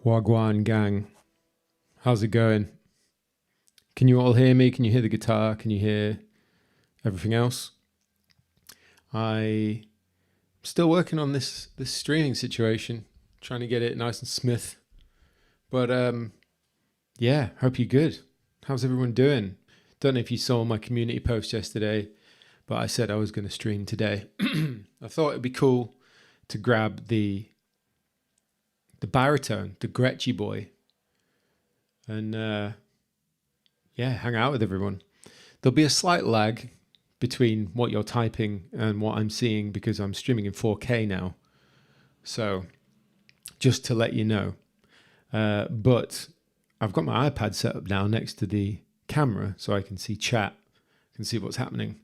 Wagwan gang. How's it going? Can you all hear me? Can you hear the guitar? Can you hear everything else? I'm still working on this streaming situation, trying to get it nice and smooth. But yeah, hope you're good. How's everyone doing? Don't know if you saw my community post yesterday, but I said I was going to stream today. I thought it'd be cool to grab the baritone, the Gretchy boy, and hang out with everyone. There'll be a slight lag between what you're typing and what I'm seeing because I'm streaming in 4K now. So just to let you know. But I've got my iPad set up now next to the camera so I can see chat, can see what's happening.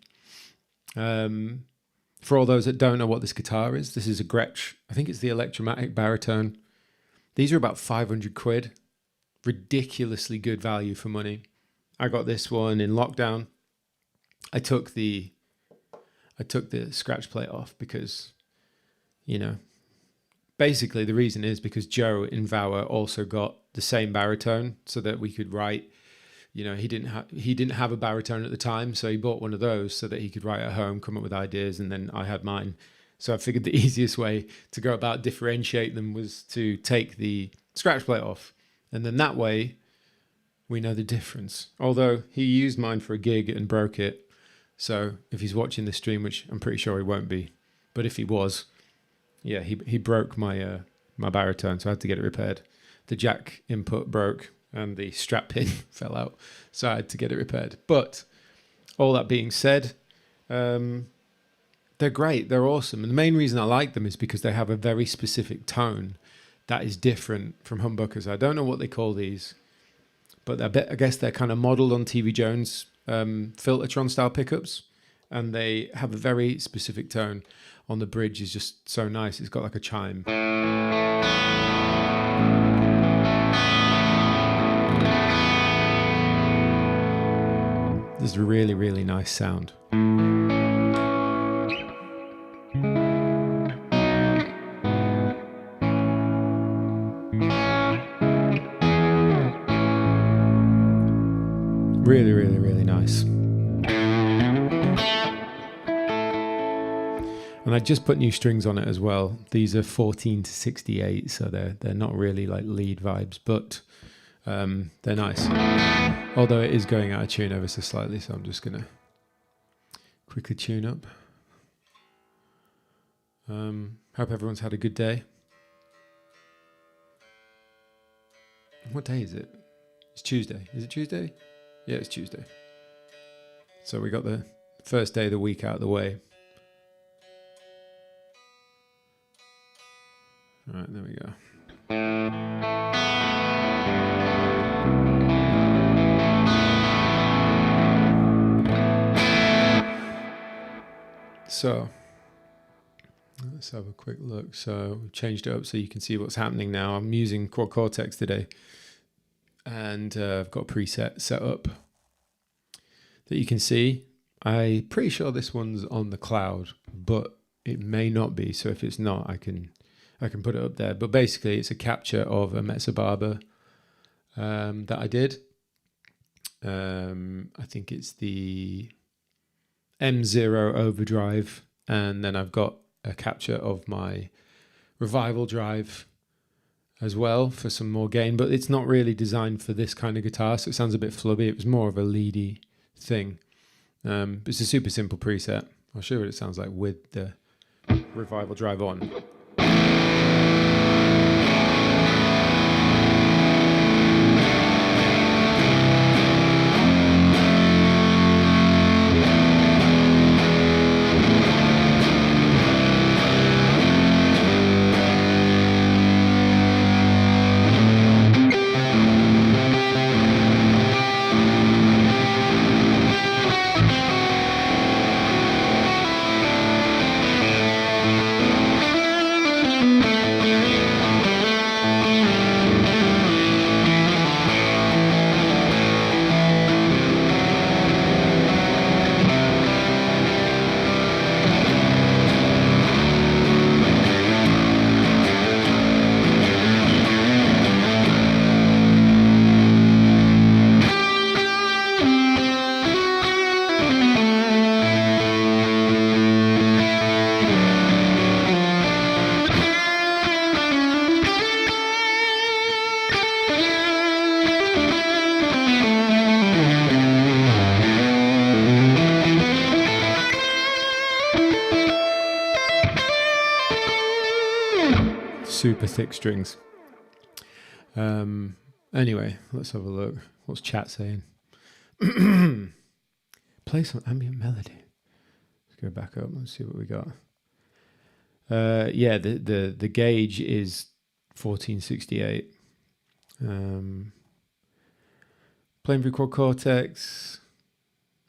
For all those that don't know what this guitar is, this is a Gretsch. I think it's the Electromatic Baritone. These are about 500 quid. Ridiculously good value for money. I got this one in lockdown. I took the scratch plate off because, basically the reason is because Joe in Vower also got the same baritone so that we could write. He didn't have a baritone at the time, so he bought one of those so that he could write at home, come up with ideas, and then I had mine. So I figured the easiest way to go about differentiate them was to take the scratch plate off. And then that way we know the difference. Although he used mine for a gig and broke it. So if he's watching this stream, which I'm pretty sure he won't be, but if he was, yeah, he broke my my baritone, so I had to get it repaired. The jack input broke and the strap pin fell out, so I had to get it repaired. But all that being said, they're great. They're awesome. And the main reason I like them is because they have a very specific tone that is different from humbuckers. I don't know what they call these, but I guess they're kind of modeled on TV Jones Filtertron style pickups, and they have a very specific tone. On the bridge is just so nice. It's got like a chime. This is a really, really nice sound. Really, really, really nice. And I just put new strings on it as well. These are 14 to 68, so they're not really like lead vibes, but they're nice. Although it is going out of tune ever so slightly, so I'm just gonna quickly tune up. Hope everyone's had a good day. What day is it? It's Tuesday. Is it Tuesday? Yeah, it's Tuesday. So we got the first day of the week out of the way. All right, there we go. So let's have a quick look. So we've changed it up so you can see what's happening now. I'm using Quad Cortex today, and I've got a preset set up that you can see. I'm pretty sure this one's on the cloud, but it may not be. So if it's not, I can put it up there. But basically, it's a capture of a Massaad that I did. I think it's the M0 overdrive, and then I've got a capture of my revival drive as well for some more gain, but it's not really designed for this kind of guitar, so it sounds a bit flubby. It was more of a leady thing. It's a super simple preset. I'll show you what it sounds like with the revival drive on. super thick strings. Anyway, let's have a look. What's chat saying? Play some ambient melody. Let's go back up and see what we got. Yeah, the gauge is 1468. Playing through quad cortex.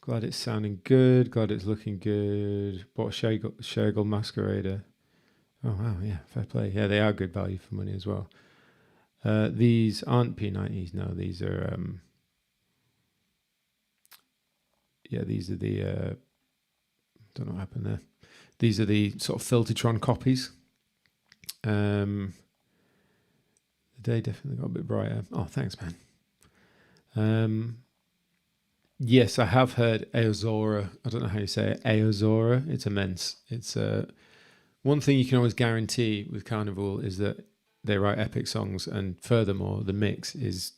Glad it's sounding good. Glad it's looking good. Bought Shergill Masquerader. Oh wow, yeah, fair play. Yeah, they are good value for money as well. These aren't P90s. No, these are. Yeah, these are the. Don't know what happened there. These are the sort of Filtertron copies. The day definitely got a bit brighter. Oh, thanks, man. Yes, I have heard Aozora. I don't know how you say it. Aozora. It's immense. It's one thing you can always guarantee with Carnival is that they write epic songs, and furthermore, the mix is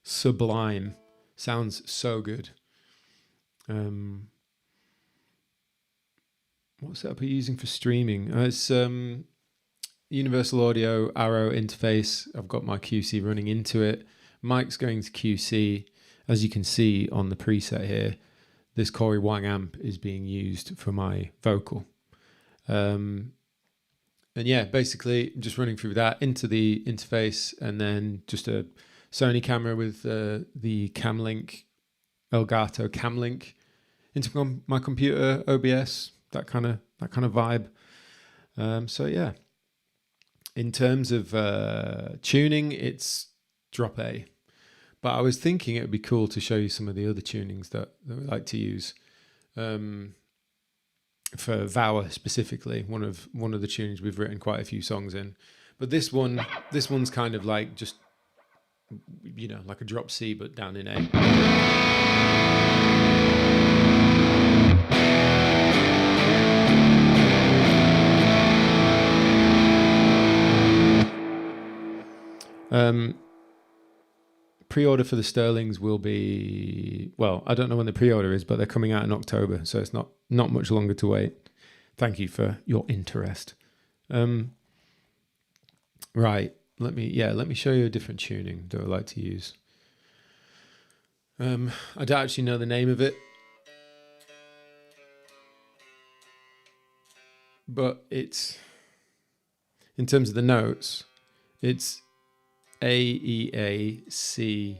sublime. Sounds so good. What setup are you using for streaming? It's Universal Audio Arrow interface. I've got my QC running into it. Mic's going to QC. As you can see on the preset here, this Corey Wang amp is being used for my vocal. And yeah, basically just running through that into the interface, and then just a Sony camera with the Camlink, Elgato Camlink into my computer, OBS, that kind of vibe. So yeah, in terms of tuning, it's drop A. But I was thinking it would be cool to show you some of the other tunings that we like to use. For Vower specifically, one of the tunings we've written quite a few songs in. But this one's kind of like just, you know, like a drop C but down in A. Pre-order for the Sterlings will be, well, I don't know when the pre-order is, but they're coming out in October, so it's not much longer to wait. Thank you for your interest. Right, let me show you a different tuning that I like to use. I don't actually know the name of it, but it's, in terms of the notes, it's A, E, A, C,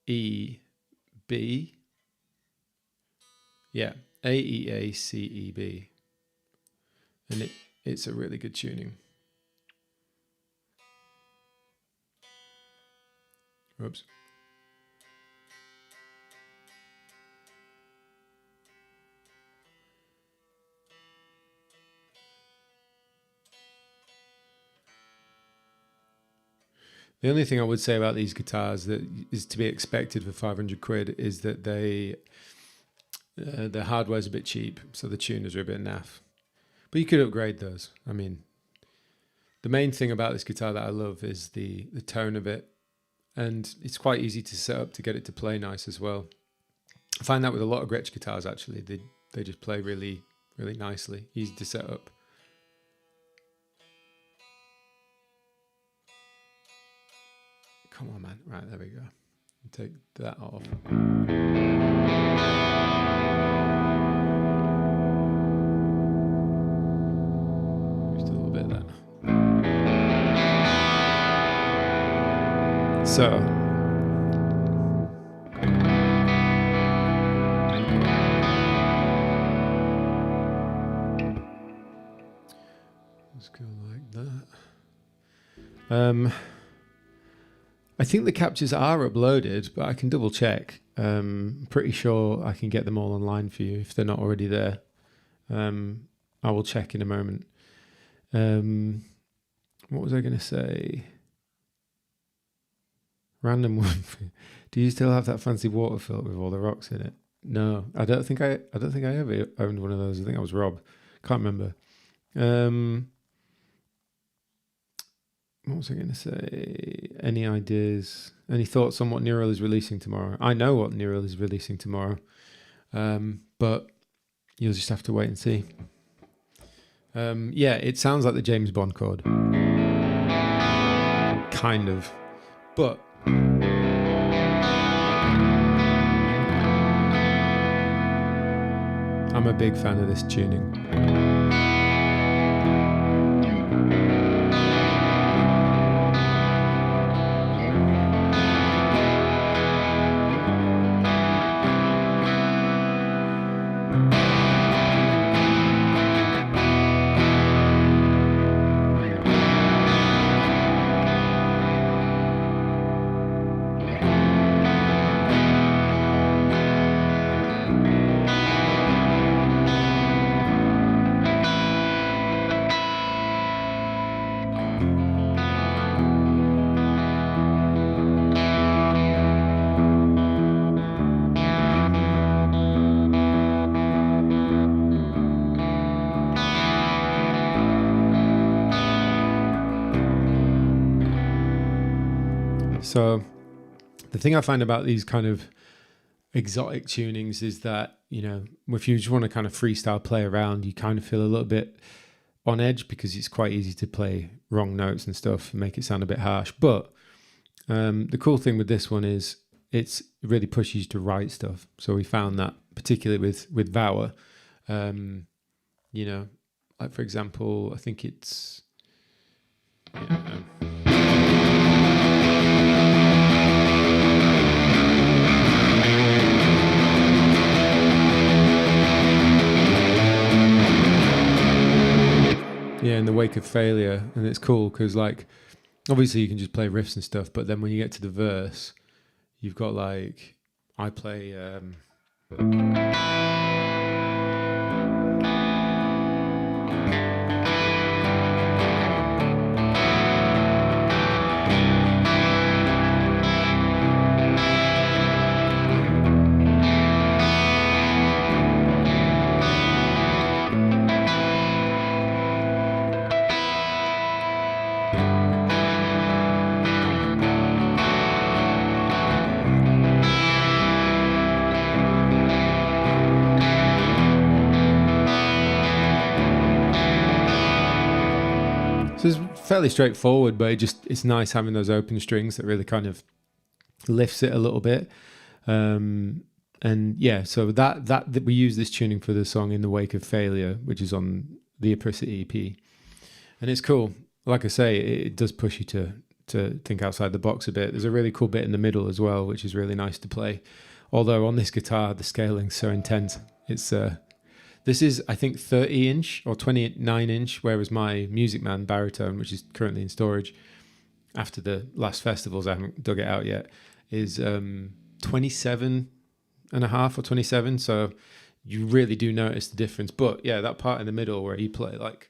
E, B. Yeah, A, E, A, C, E, B. And it's a really good tuning. Oops. The only thing I would say about these guitars that is to be expected for 500 quid is that the hardware's a bit cheap, so the tuners are a bit naff. But you could upgrade those. I mean, the main thing about this guitar that I love is the tone of it, and it's quite easy to set up to get it to play nice as well. I find that with a lot of Gretsch guitars, actually. They just play really, really nicely, easy to set up. Come on, man. Right, there we go. Take that off. Just a little bit of that. So. Let's go like that. I think the captures are uploaded, but I can double check. Pretty sure I can get them all online for you if they're not already there. I will check in a moment. What was I going to say? Random one. Do you still have that fancy water filter with all the rocks in it? No, I don't think I ever owned one of those. I think I was Rob. Can't remember. What was I going to say? Any ideas? Any thoughts on what Neural is releasing tomorrow? I know what Neural is releasing tomorrow, but you'll just have to wait and see. Yeah, it sounds like the James Bond chord. Kind of. But I'm a big fan of this tuning. So the thing I find about these kind of exotic tunings is that, you know, if you just want to kind of freestyle play around, you kind of feel a little bit on edge because it's quite easy to play wrong notes and stuff and make it sound a bit harsh. But the cool thing with this one is it really pushes you to write stuff. So we found that particularly with vower, you know, like for example, I think it's... Yeah, in the wake of failure. And it's cool because, like, obviously you can just play riffs and stuff, but then when you get to the verse, you've got, like, I play... So it's fairly straightforward, but it's nice having those open strings that really kind of lifts it a little bit. And yeah, so that we use this tuning for the song In the Wake of Failure, which is on the Apricity EP. And it's cool. Like I say, it does push you to think outside the box a bit. There's a really cool bit in the middle as well, which is really nice to play. Although on this guitar, the scaling's so intense. It's this is, I think, 30-inch or 29-inch, whereas my Music Man Baritone, which is currently in storage after the last festivals, I haven't dug it out yet, is 27 and a half or 27. So you really do notice the difference. But yeah, that part in the middle where you play like...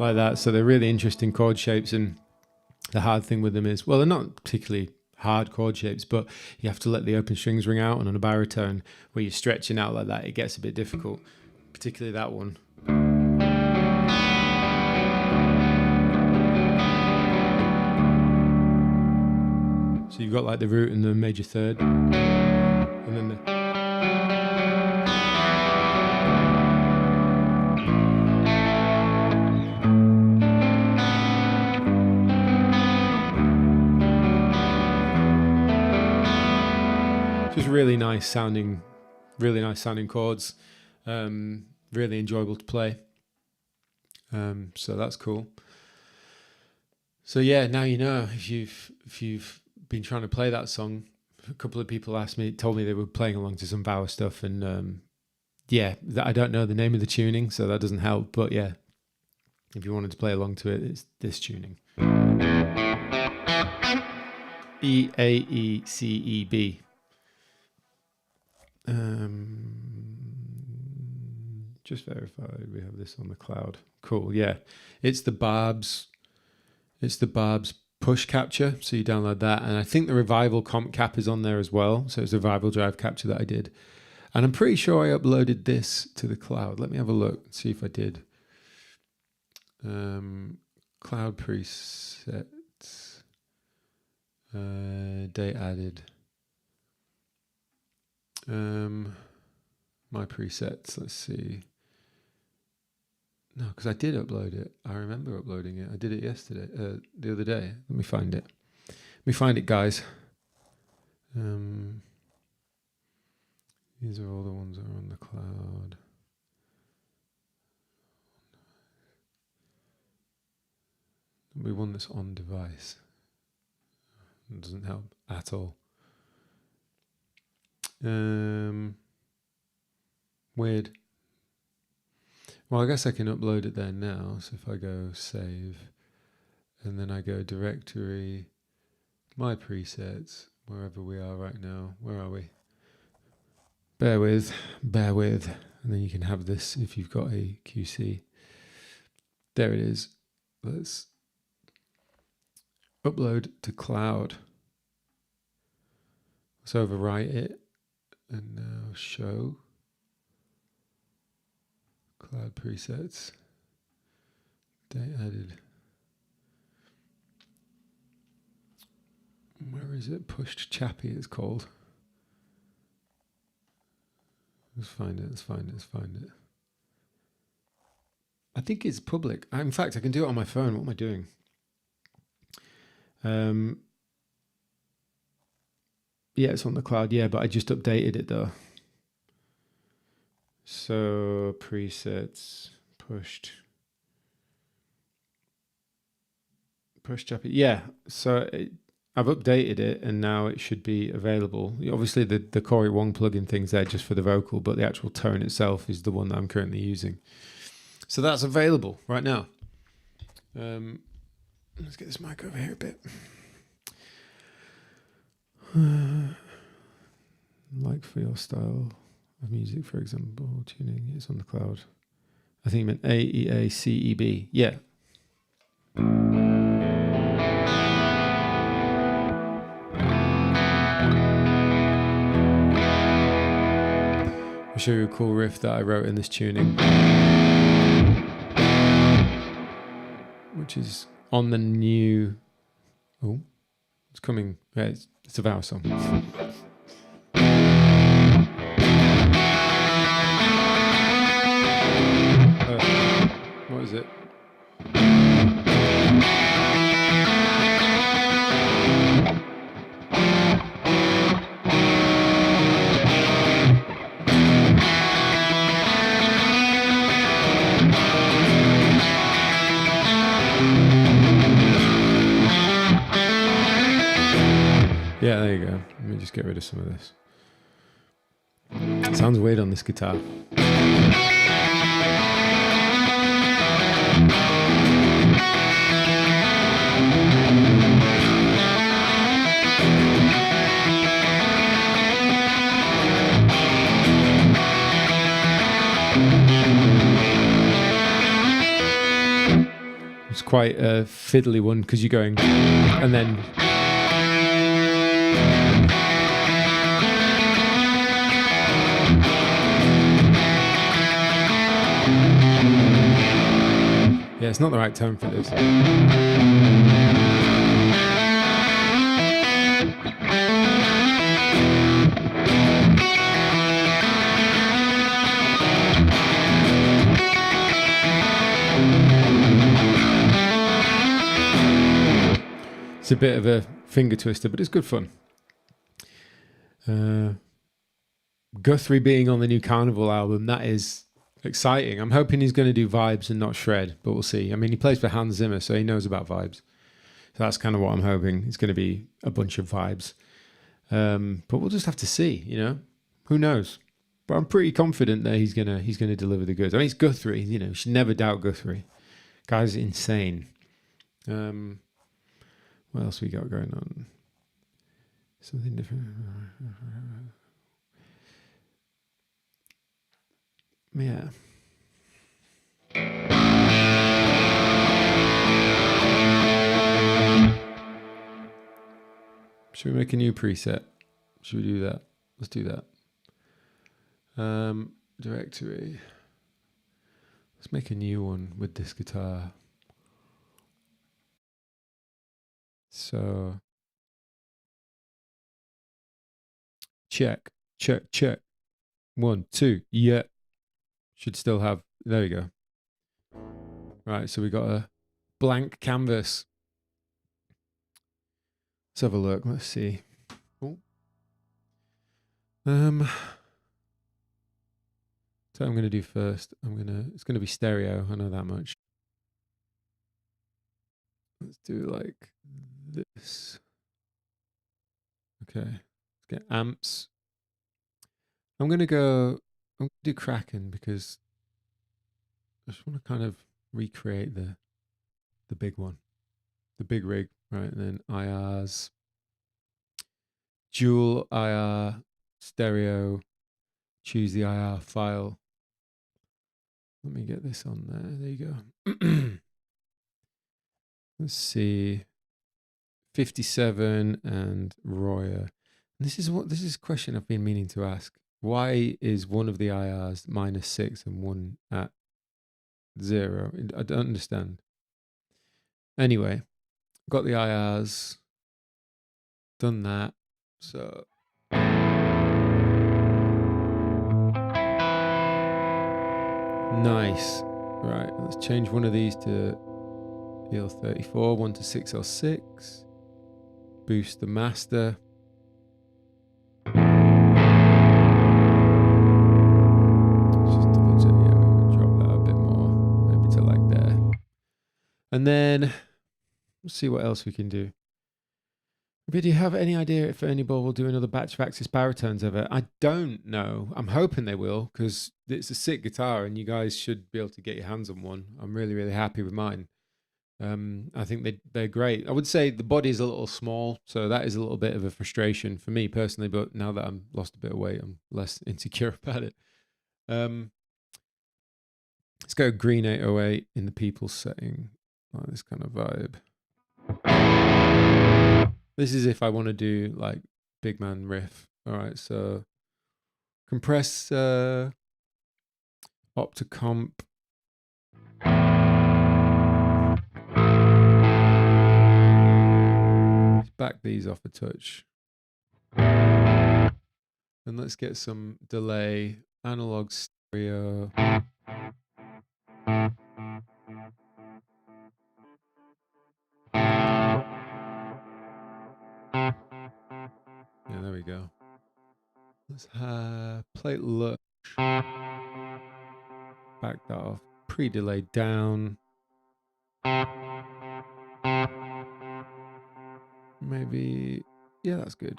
like that. So they're really interesting chord shapes, and the hard thing with them is, well, they're not particularly hard chord shapes, but you have to let the open strings ring out, and on a baritone where you're stretching out like that, it gets a bit difficult, particularly that one. So you've got like the root and the major third, and then the... Just really nice sounding chords, really enjoyable to play. So that's cool. So yeah, now you know, if you've been trying to play that song, a couple of people told me they were playing along to some vower stuff, and yeah, I don't know the name of the tuning, so that doesn't help. But yeah, if you wanted to play along to it, it's this tuning. E-A-E-C-E-B. Just verified we have this on the cloud. Cool. Yeah, it's the Barb's push capture. So you download that, and I think the Revival comp cap is on there as well. So it's a Revival drive capture that I did, and I'm pretty sure I uploaded this to the cloud. Let me have a look, see if I did. Cloud presets, date added. My presets. Let's see. No, because I did upload it. I remember uploading it. I did it yesterday, the other day. Let me find it. Let me find it, guys. These are all the ones that are on the cloud. We want this on device. It doesn't help at all. Weird. Well, I guess I can upload it there now. So if I go save, and then I go directory, my presets, wherever we are right now. Where are we? Bear with. And then you can have this if you've got a QC. There it is. Let's upload to cloud. Let's overwrite it. And now show. Cloud presets. Date added. Where is it? Pushed Chappy it's called. Let's find it. I think it's public. In fact, I can do it on my phone. What am I doing? Yeah, it's on the cloud. Yeah, but I just updated it though. So presets pushed Chappy. Yeah, so I've updated it and now it should be available. Obviously, the Corey Wong plugin thing's there just for the vocal, but the actual tone itself is the one that I'm currently using. So that's available right now. Let's get this mic over here a bit. Like for your style of music, for example, tuning is on the cloud. I think you meant AEACEB. Yeah. I'll show you a cool riff that I wrote in this tuning, which is on the new. Oh, it's coming. Yeah, it's a vower song. What is it? Yeah, there you go. Let me just get rid of some of this. It sounds weird on this guitar. It's quite a fiddly one because you're going and then yeah, it's not the right tone for this. It's a bit of a finger twister, but it's good fun. Guthrie being on the new Carnival album, that is exciting. I'm hoping he's going to do vibes and not shred, but we'll see. I mean, he plays for Hans Zimmer, so he knows about vibes. So that's kind of what I'm hoping. It's going to be a bunch of vibes. But we'll just have to see, you know. Who knows? But I'm pretty confident that he's gonna deliver the goods. I mean, it's Guthrie, you know, you should never doubt Guthrie. Guy's insane. What else we got going on? Something different. Yeah. Should we make a new preset? Should we do that? Let's do that. Directory. Let's make a new one with this guitar. So check. 1, 2. Yeah. Should still have. There you go. Right. So we got a blank canvas. Let's have a look. Let's see. Oh. So I'm going to do first. It's going to be stereo. I know that much. Let's do like this. Okay. Let's get amps. I'm going to do Kraken because I just want to kind of recreate the big one, the big rig, right? And then IRs, dual IR, stereo, choose the IR file. Let me get this on there. There you go. Let's see. 57 and Royer. This is a question I've been meaning to ask. Why is one of the IRs -6 and one at 0? I don't understand. Anyway, got the IRs, done that. So nice. Right, let's change one of these to EL34, one to 6L6. Boost the master. Just double check. Yeah, we'll drop that a bit more, maybe to like there. And then let's see what else we can do. But do you have any idea if Ernieble will do another batch of Axis baritones ever? I don't know. I'm hoping they will because it's a sick guitar and you guys should be able to get your hands on one. I'm really, really happy with mine. I think they're great. I would say the body is a little small, so that is a little bit of a frustration for me personally. But now that I'm lost a bit of weight, I'm less insecure about it. Let's go green 808 in the people setting, like this kind of vibe. This is if I want to do like big man riff. All right, so compress Opticomp. Let's back these off a touch. And let's get some delay, analog stereo. Yeah, there we go. Let's play it lush. Back that off. Pre-delay down. Maybe, yeah, that's good.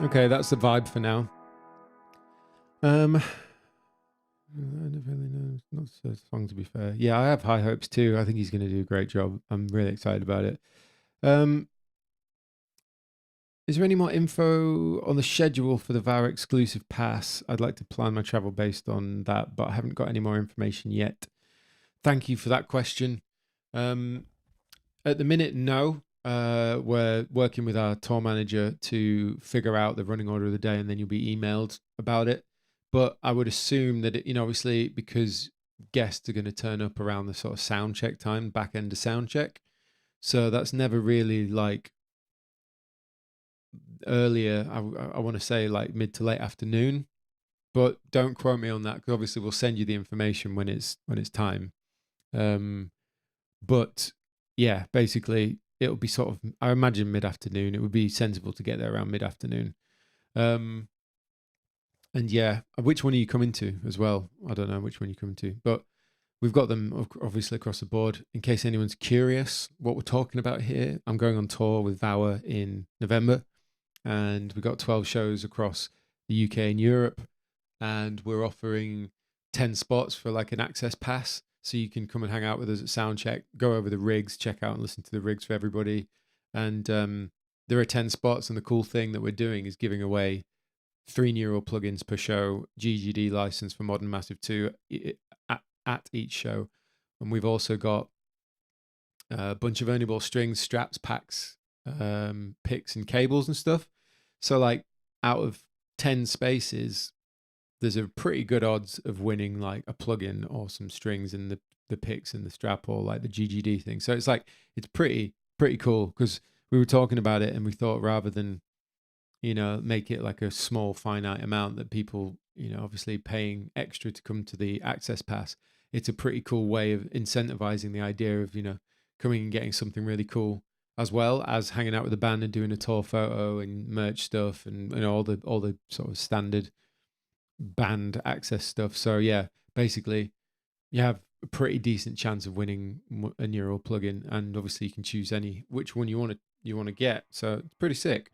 Okay, that's the vibe for now. I never really know. It's not a song, to be fair. Yeah, I have high hopes too. I think he's going to do a great job. I'm really excited about it. Is there any more info on the schedule for the vower exclusive pass? I'd like to plan my travel based on that, but I haven't got any more information yet. Thank you for that question. At the minute, no. We're working with our tour manager to figure out the running order of the day, and then you'll be emailed about it. But I would assume that, obviously, because guests are going to turn up around the sort of sound check time, back end of sound check. So that's never really like earlier. I want to say like mid to late afternoon, but don't quote me on that because obviously we'll send you the information when it's time. But yeah, basically it'll be sort of, I imagine mid-afternoon. It would be sensible to get there around mid-afternoon. And yeah, which one are you coming to as well? I don't know which one you're coming to, but we've got them obviously across the board. In case anyone's curious what we're talking about here, I'm going on tour with Vower in November. and we've got 12 shows across the UK and Europe, and we're offering 10 spots for like an access pass, so you can come and hang out with us at Soundcheck, go over the rigs, check out and listen to the rigs for everybody. And there are 10 spots, and the cool thing that we're doing is giving away 3 neural plugins per show, GGD license for Modern Massive 2 at each show. And we've also got a bunch of Ernie Ball strings, straps, packs, picks and cables and stuff. So like out of 10 spaces, there's a pretty good odds of winning like a plugin or some strings and the picks and the strap or like the GGD thing. So it's like, it's pretty cool, because we were talking about it and we thought, rather than, you know, make it like a small finite amount that people, you know, obviously paying extra to come to the access pass, it's a pretty cool way of incentivizing the idea of, you know, coming and getting something really cool, as well as hanging out with the band and doing a tour photo and merch stuff and, you know, all the sort of standard band access stuff. So yeah, basically you have a pretty decent chance of winning a neural plugin, and obviously you can choose which one you want to get. So it's pretty sick.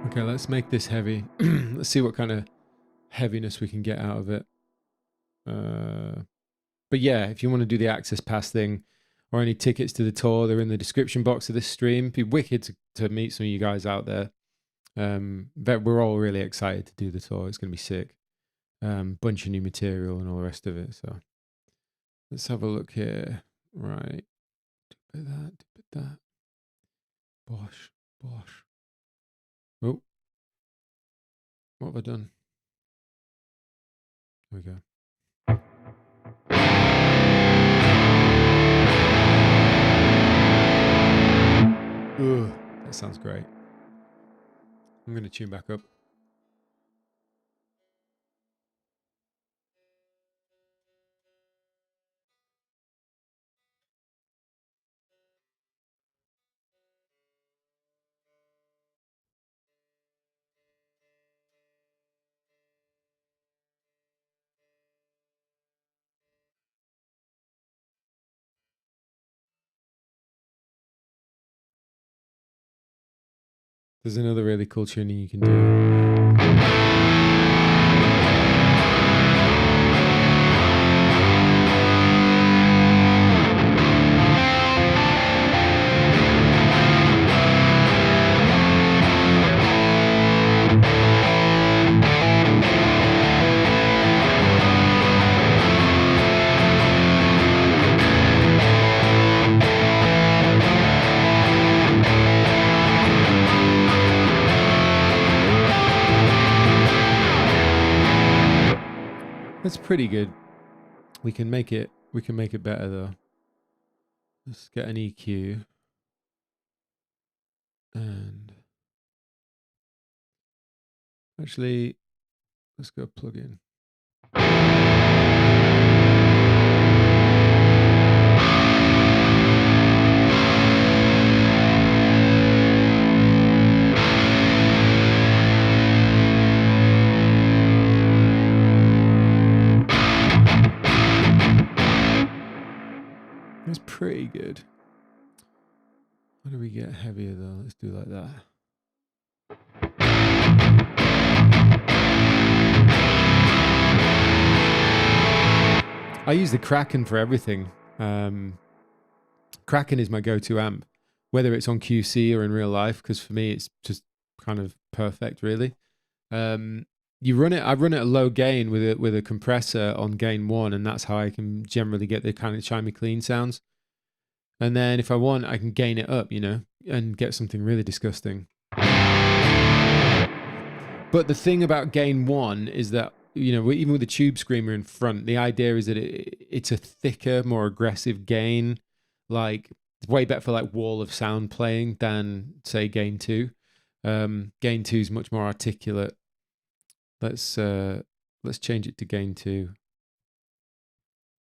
Okay, let's make this heavy. Let's see what kind of heaviness we can get out of it. But yeah, if you want to do the access pass thing or any tickets to the tour, they're in the description box of this stream. It'd be wicked to meet some of you guys out there. But we're all really excited to do the tour. It's going to be sick. Bunch of new material and all the rest of it. So let's have a look here. Right. Bit that. Bosh. Oh. What have I done? Here we go. Ugh, that sounds great. I'm going to tune back up. There's another really cool tuning you can do. That's pretty good. We can make it better though. Let's get an EQ. And actually, let's go plug in. That's pretty good. How do we get heavier though? Let's do like that. I use the Kraken for everything. Kraken is my go-to amp, whether it's on QC or in real life, because for me it's just kind of perfect, really. You run it. I run it at low gain with a compressor on gain 1, and that's how I can generally get the kind of chimey clean sounds. And then if I want, I can gain it up, and get something really disgusting. But the thing about gain 1 is that, even with the tube screamer in front, the idea is that it's a thicker, more aggressive gain. Like, it's way better for like wall of sound playing than, say, gain 2. Gain 2 is much more articulate. Let's change it to gain 2.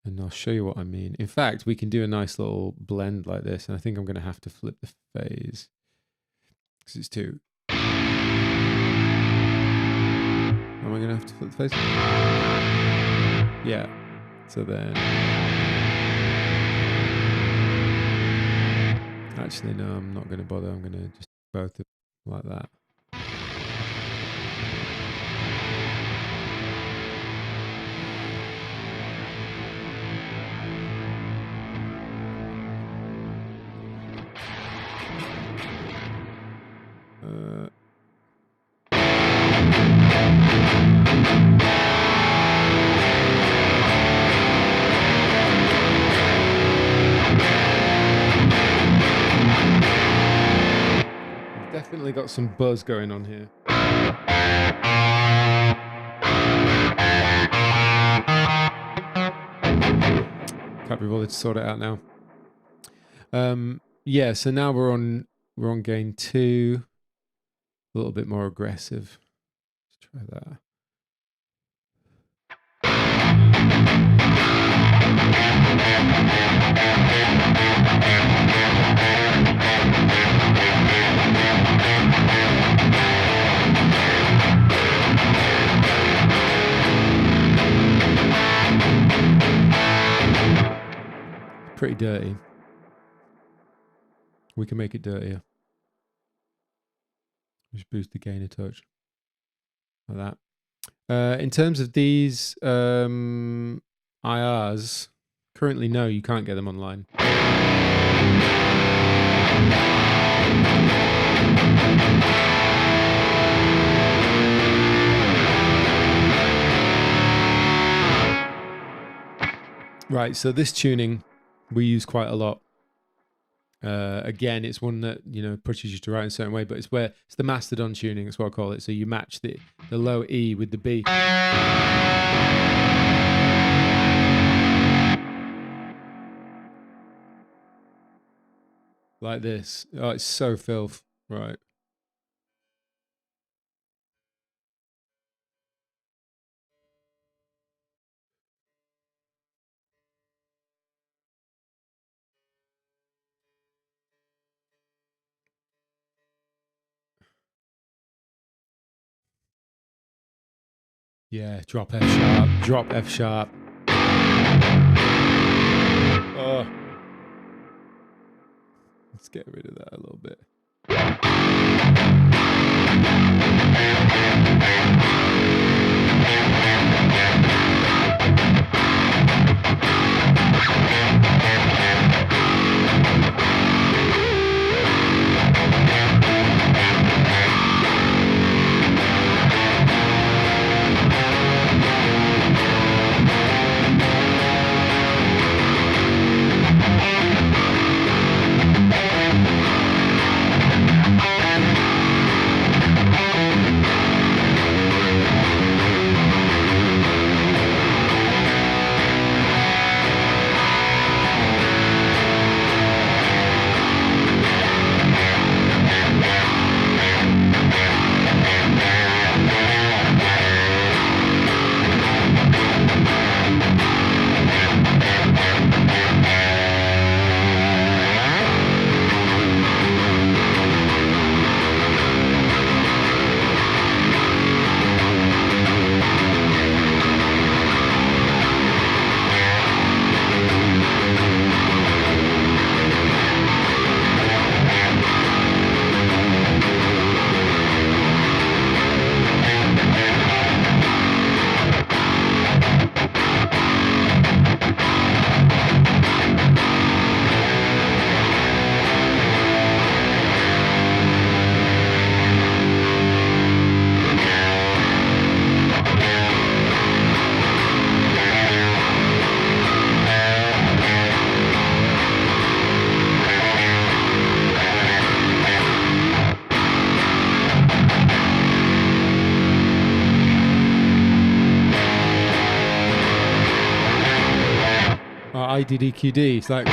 And I'll show you what I mean. In fact, we can do a nice little blend like this. And I think I'm going to have to flip the phase, because it's 2. Am I going to have to flip the phase? Yeah. So then... Actually, no, I'm not going to bother. I'm going to just both like that. Definitely got some buzz going on here. Can't be bothered to sort it out now. Yeah, so now we're on gain 2. A little bit more aggressive. Let's try that. Pretty dirty. We can make it dirtier. Just boost the gain a touch. Like that. In terms of these IRs, currently no, you can't get them online. Right, so this tuning we use quite a lot. Again, it's one that pushes you to write in a certain way, but it's the Mastodon tuning. That's what I call it. So you match the low E with the B. Like this. Oh, it's so filth. Right. Yeah, drop F sharp, drop F sharp. Oh. Let's get rid of that a little bit. ADDQD. It's like... I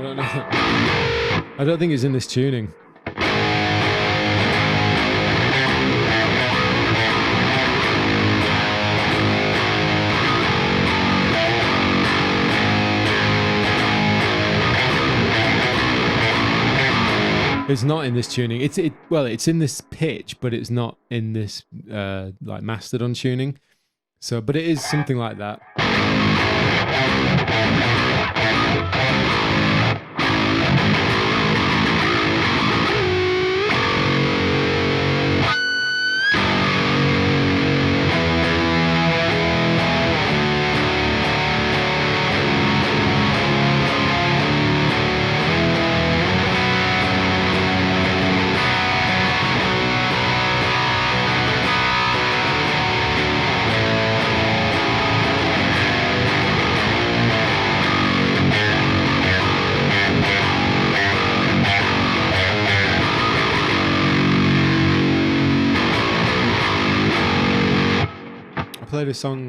don't know. I don't think it's in this tuning. It's not in this tuning. It's in this pitch, but it's not in this like Mastodon tuning. So, but it is something like that.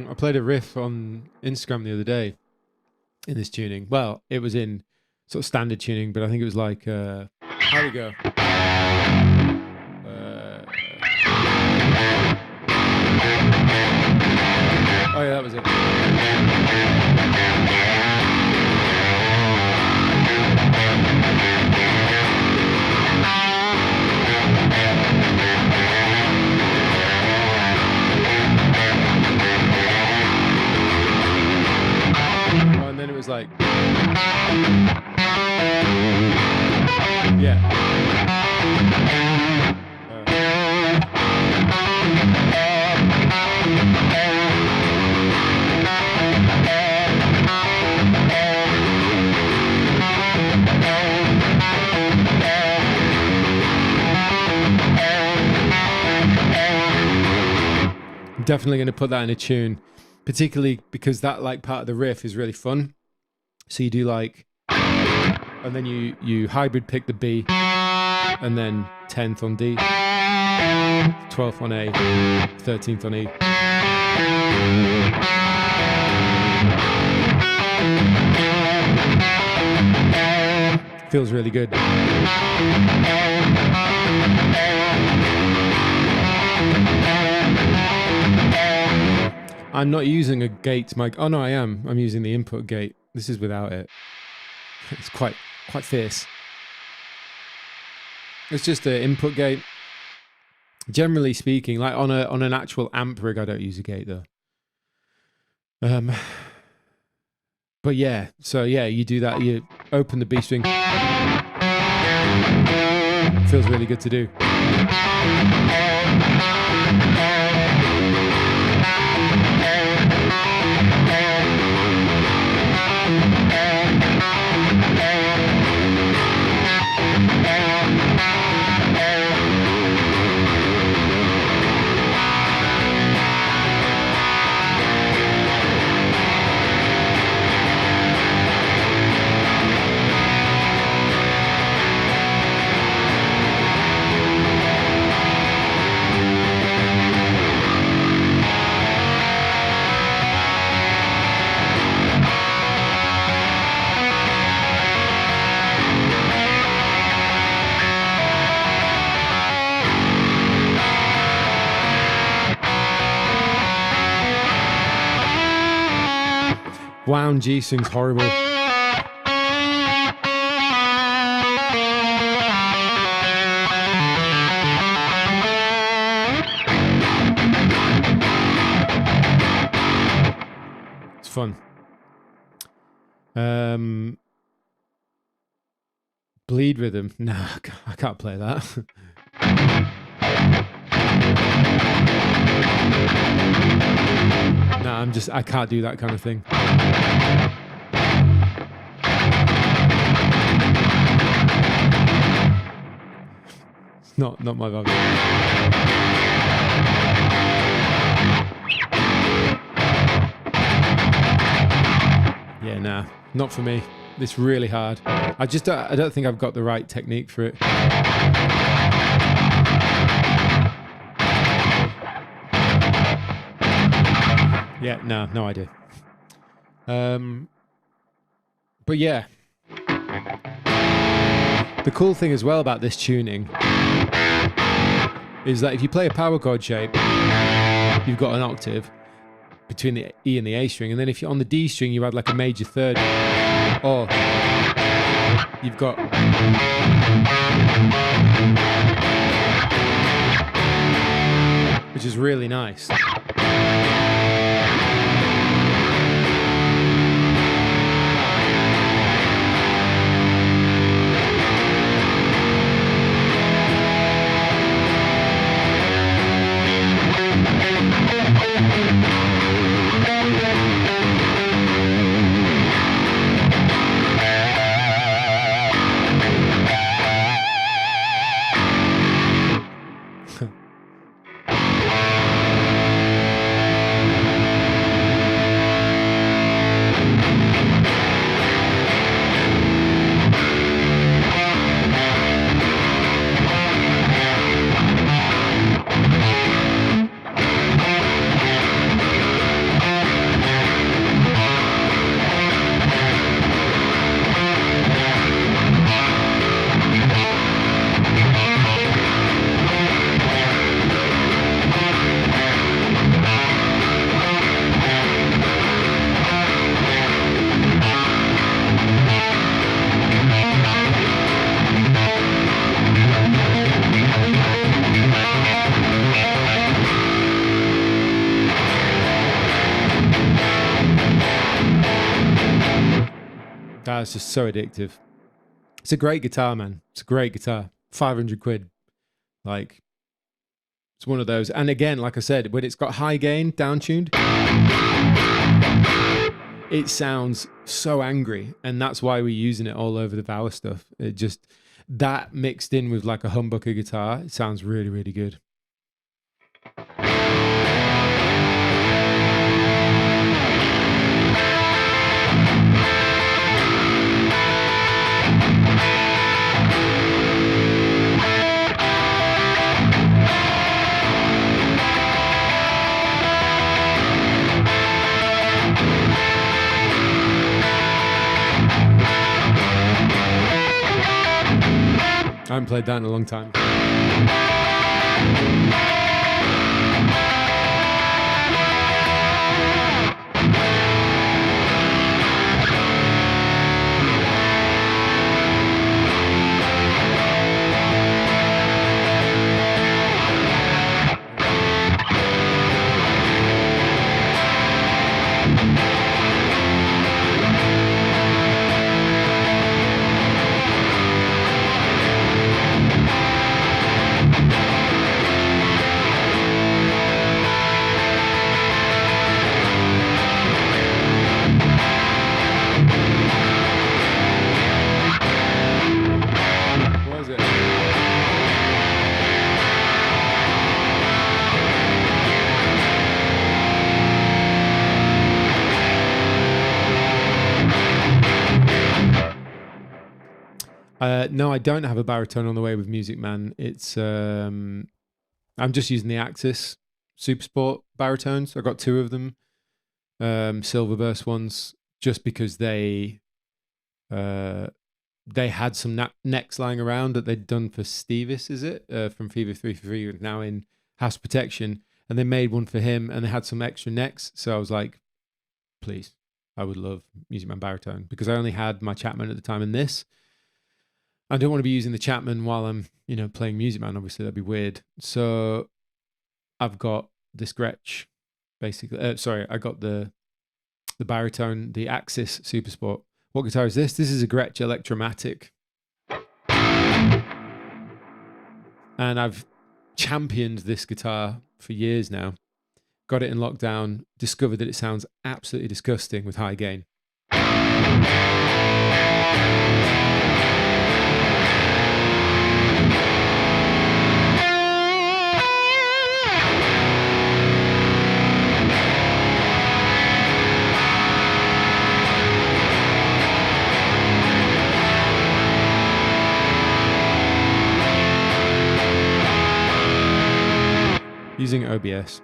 I played a riff on Instagram the other day in this tuning. Well, it was in sort of standard tuning, but I think it was like, how we go? Oh yeah, that was it. And then it was like, yeah. I'm definitely going to put that in a tune. Particularly because that like part of the riff is really fun. So you do like, and then you hybrid pick the B, and then 10th on D, 12th on A, 13th on E. Feels really good. I'm not using a gate mic. Oh no, I am. I'm using the input gate. This is without it. It's quite fierce. It's just an input gate. Generally speaking, like on an actual amp rig, I don't use a gate though. But yeah, so yeah, you do that. You open the B string. Feels really good to do. Wound G string's horrible. It's fun. Bleed rhythm. Nah, I can't play that. Nah, I can't do that kind of thing. It's not my vibe. Yeah, nah, not for me. It's really hard. I don't think I've got the right technique for it. Yeah, no idea. But yeah. The cool thing as well about this tuning is that if you play a power chord shape, you've got an octave between the E and the A string, and then if you're on the D string, you add like a major third, or you've got which is really nice. That's just so addictive. It's a great guitar, man. It's a great guitar. 500 quid. Like, it's one of those. And again, like I said, when it's got high gain, down-tuned, it sounds so angry. And that's why we're using it all over the vower stuff. It just, that mixed in with like a humbucker guitar, it sounds really, really good. I haven't played that in a long time. No, I don't have a baritone on the way with Music Man. It's I'm just using the Axis Super Sport baritones. I got 2 of them, silver burst ones, just because they had some necks lying around that they'd done for Stevis, is it, from Fever 333, now in House Protection, and they made one for him, and they had some extra necks. So I was like, please, I would love Music Man baritone, because I only had my Chapman at the time in this. I don't want to be using the Chapman while I'm, playing Music Man. Obviously, that'd be weird. So I've got this Gretsch, basically. I got the baritone, the Axis Super Sport. What guitar is this? This is a Gretsch Electromatic. And I've championed this guitar for years now. Got it in lockdown, discovered that it sounds absolutely disgusting with high gain. using OBS.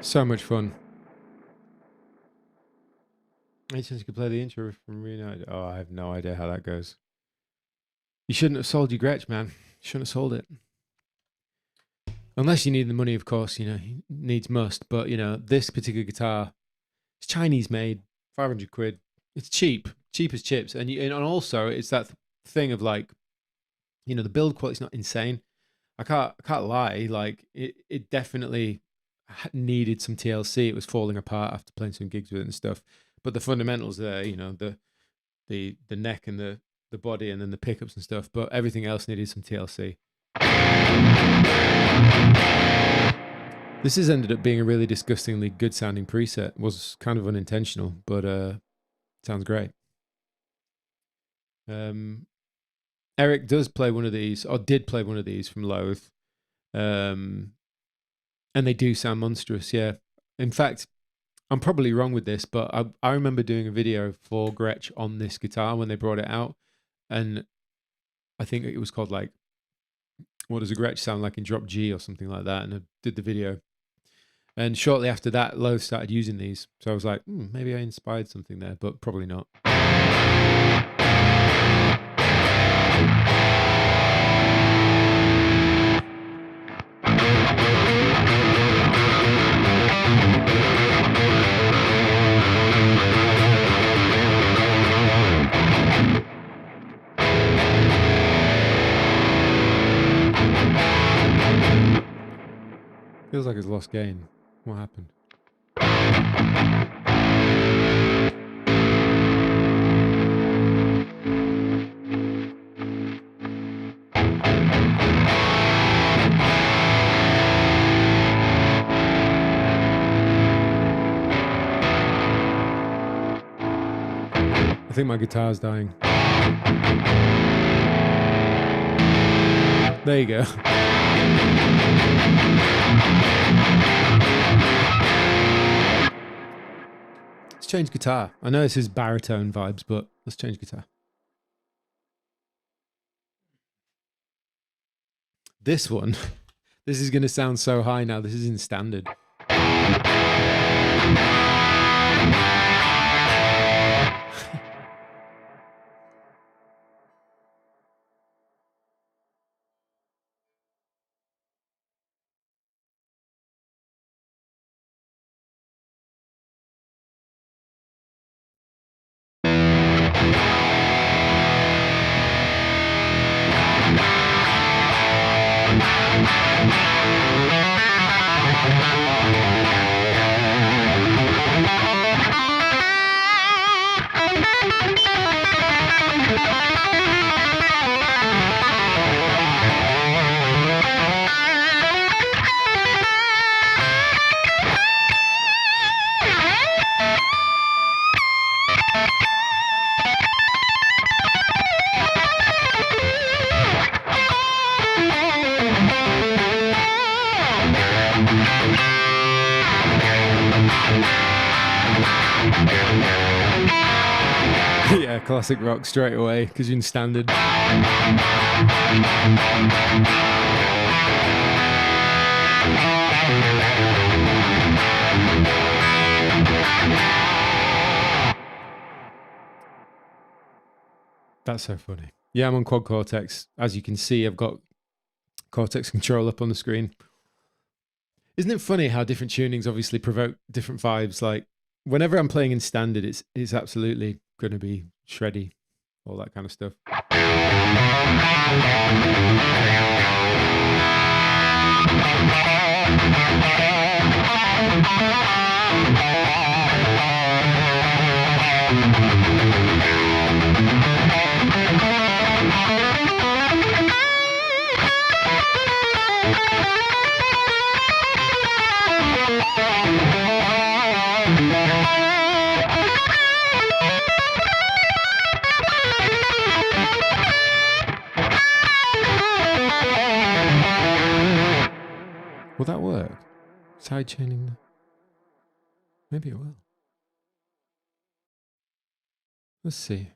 So much fun. Any chance you could play the intro from Reunited? Oh, I have no idea how that goes. You shouldn't have sold your Gretsch, man. You shouldn't have sold it. Unless you need the money, of course, you know, needs must. But, you know, this particular guitar, it's Chinese made, 500 quid. It's cheap as chips. And also, it's that thing of like, you know, the build quality's not insane. I can't lie. Like, it definitely needed some TLC. It was falling apart after playing some gigs with it and stuff. But the fundamentals there, you know, the neck and the body and then the pickups and stuff. But everything else needed some TLC. This has ended up being a really disgustingly good sounding preset. It was kind of unintentional, but sounds great. Eric does play one of these, or did play one of these from Loathe. And they do sound monstrous, yeah. In fact, I'm probably wrong with this, but I remember doing a video for Gretsch on this guitar when they brought it out. And I think it was called like, what does a Gretsch sound like in drop G or something like that? And I did the video. And shortly after that, Loathe started using these. So I was like, maybe I inspired something there, but probably not. Feels like it's lost gain. What happened? I think my guitar's dying. There you go. Let's change guitar. I know this is baritone vibes, but let's change guitar. This one, this is going to sound so high now. This is in standard. Yeah, classic rock straight away because you're in standard. That's so funny. Yeah, I'm on quad cortex. As you can see, I've got cortex control up on the screen. Isn't it funny how different tunings obviously provoke different vibes? Like whenever I'm playing in standard, it's absolutely going to be shreddy, all that kind of stuff. Will that work? Side chaining? Maybe it will. Let's see.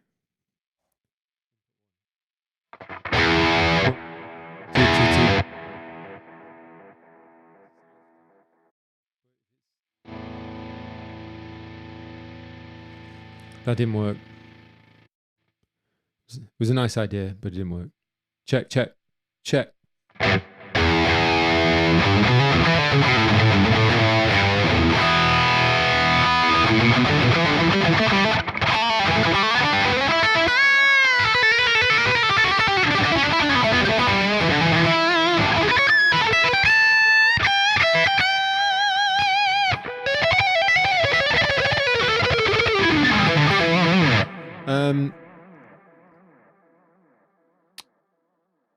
That didn't work. It was a nice idea, but it didn't work. Check, check, check.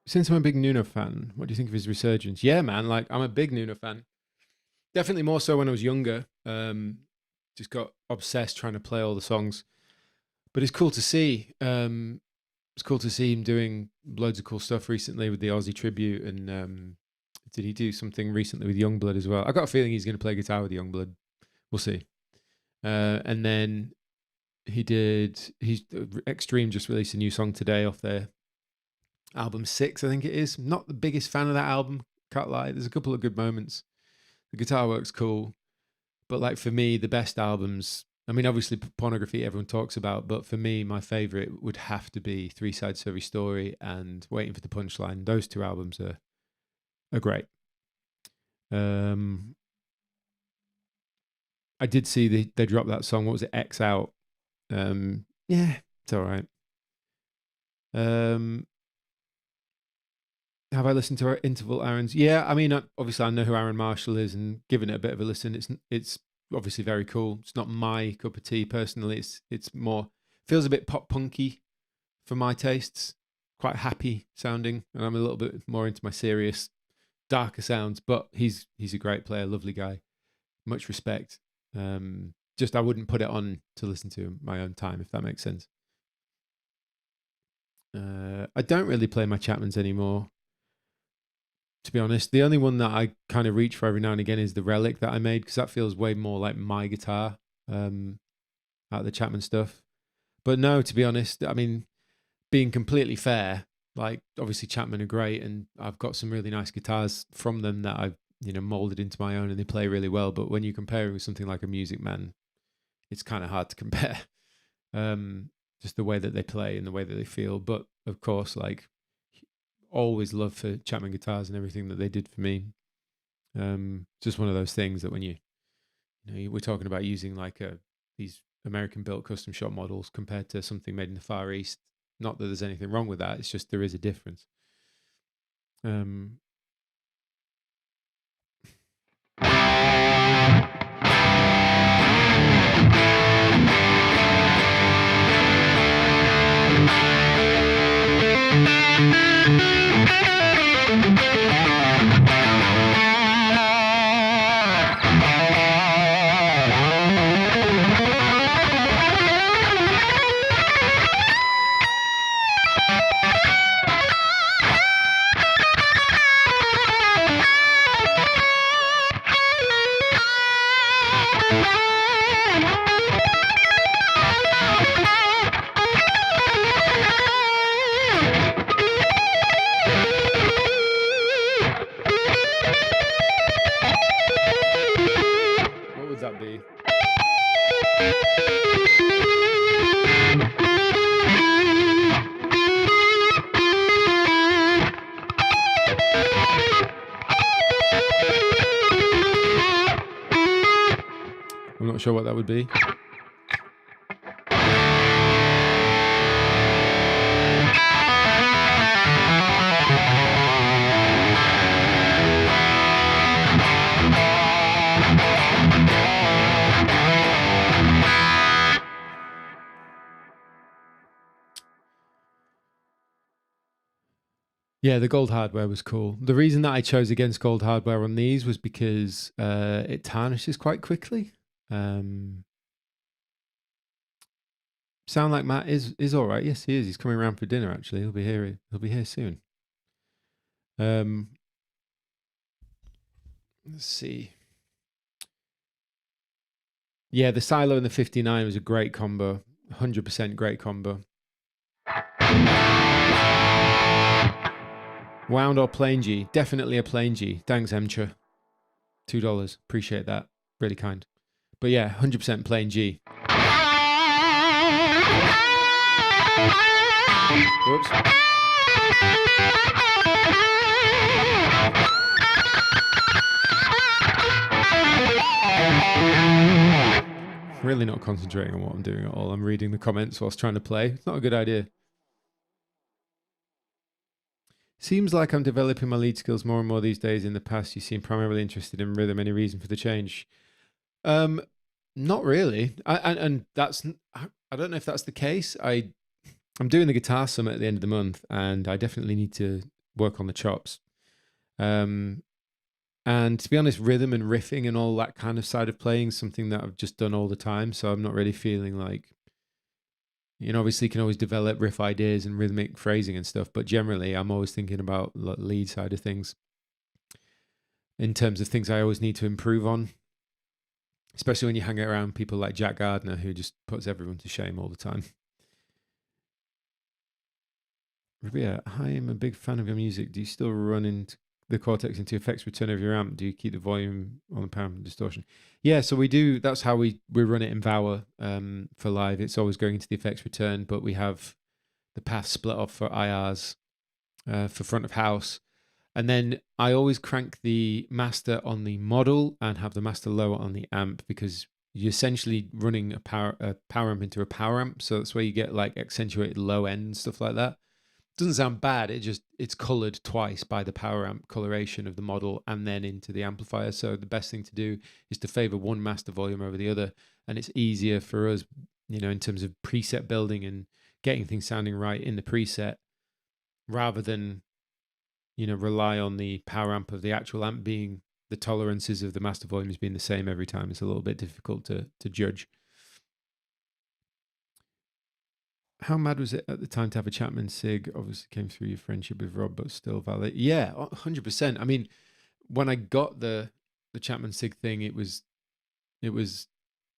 Since I'm a big Nuno fan, what do you think of his resurgence? Yeah, man, like I'm a big Nuno fan. Definitely more so when I was younger. Just got obsessed trying to play all the songs. But it's cool to see. It's cool to see him doing loads of cool stuff recently with the Aussie tribute. And did he do something recently with Youngblood as well? I got a feeling he's going to play guitar with Youngblood. We'll see. And then Extreme just released a new song today off their album 6, I think it is. Not the biggest fan of that album, can't lie. There's a couple of good moments. The guitar work's cool. But like for me, the best albums, I mean, obviously Pornography everyone talks about, but for me, my favorite would have to be Three Sides to Every Story and Waiting for the Punchline. Those two albums are great. I did see they dropped that song. What was it? X Out. Yeah, it's all right. Have I listened to our Interval Aaron's? Yeah, I mean, obviously I know who Aaron Marshall is, and giving it a bit of a listen, it's obviously very cool. It's not my cup of tea personally. It's more, feels a bit pop punky for my tastes. Quite happy sounding, and I'm a little bit more into my serious, darker sounds. But he's a great player, lovely guy, much respect. Just I wouldn't put it on to listen to my own time, if that makes sense. I don't really play my Chapmans anymore, to be honest. The only one that I kind of reach for every now and again is the Relic that I made, because that feels way more like my guitar out of the Chapman stuff. But no, to be honest, I mean, being completely fair, like obviously Chapman are great, and I've got some really nice guitars from them that I've molded into my own, and they play really well. But when you compare it with something like a Music Man, it's kind of hard to compare. Just the way that they play and the way that they feel. But of course, like, always love for Chapman guitars and everything that they did for me. Just one of those things that when we're talking about using like these American built custom shop models compared to something made in the Far East. Not that there's anything wrong with that. It's just there is a difference. not sure what that would be. Yeah, the gold hardware was cool. The reason that I chose against gold hardware on these was because it tarnishes quite quickly. Sound like Matt is all right. Yes, he is. He's coming around for dinner. Actually, he'll be here. He'll be here soon. Let's see. Yeah, the Silo and the 59 was a great combo. 100% great combo. Wound or plain G? Definitely a plain G. Thanks, Emcha. $2. Appreciate that. Really kind. But yeah, 100% plain G. Whoops. Really not concentrating on what I'm doing at all. I'm reading the comments whilst trying to play. It's not a good idea. Seems like I'm developing my lead skills more and more these days. In the past, you seem primarily interested in rhythm. Any reason for the change? Not really. And that's, I don't know if that's the case. I'm doing the guitar summit at the end of the month, and I definitely need to work on the chops. And to be honest, rhythm and riffing and all that kind of side of playing is something that I've just done all the time. So I'm not really feeling like, you know, obviously you can always develop riff ideas and rhythmic phrasing and stuff, but generally I'm always thinking about the lead side of things in terms of things I always need to improve on, especially when you hang around people like Jack Gardner, who just puts everyone to shame all the time. Rabea, I am a big fan of your music. Do you still run into the Cortex into effects return of your amp? Do you keep the volume on the power and distortion? Yeah, so we do. That's how we run it in vower for live. It's always going into the effects return, but we have the path split off for IRs for front of house. And then I always crank the master on the model and have the master lower on the amp, because you're essentially running a power amp into a power amp. So that's where you get like accentuated low end and stuff like that. Doesn't sound bad. It's colored twice by the power amp coloration of the model and then into the amplifier. So the best thing to do is to favor one master volume over the other, and it's easier for us, you know, in terms of preset building and getting things sounding right in the preset, rather than, you know, rely on the power amp of the actual amp being the tolerances of the master volumes being the same every time. It's a little bit difficult to judge. How mad was it at the time to have a Chapman SIG? Obviously came through your friendship with Rob, but still valid. Yeah, 100%. I mean, when I got the Chapman SIG thing, it was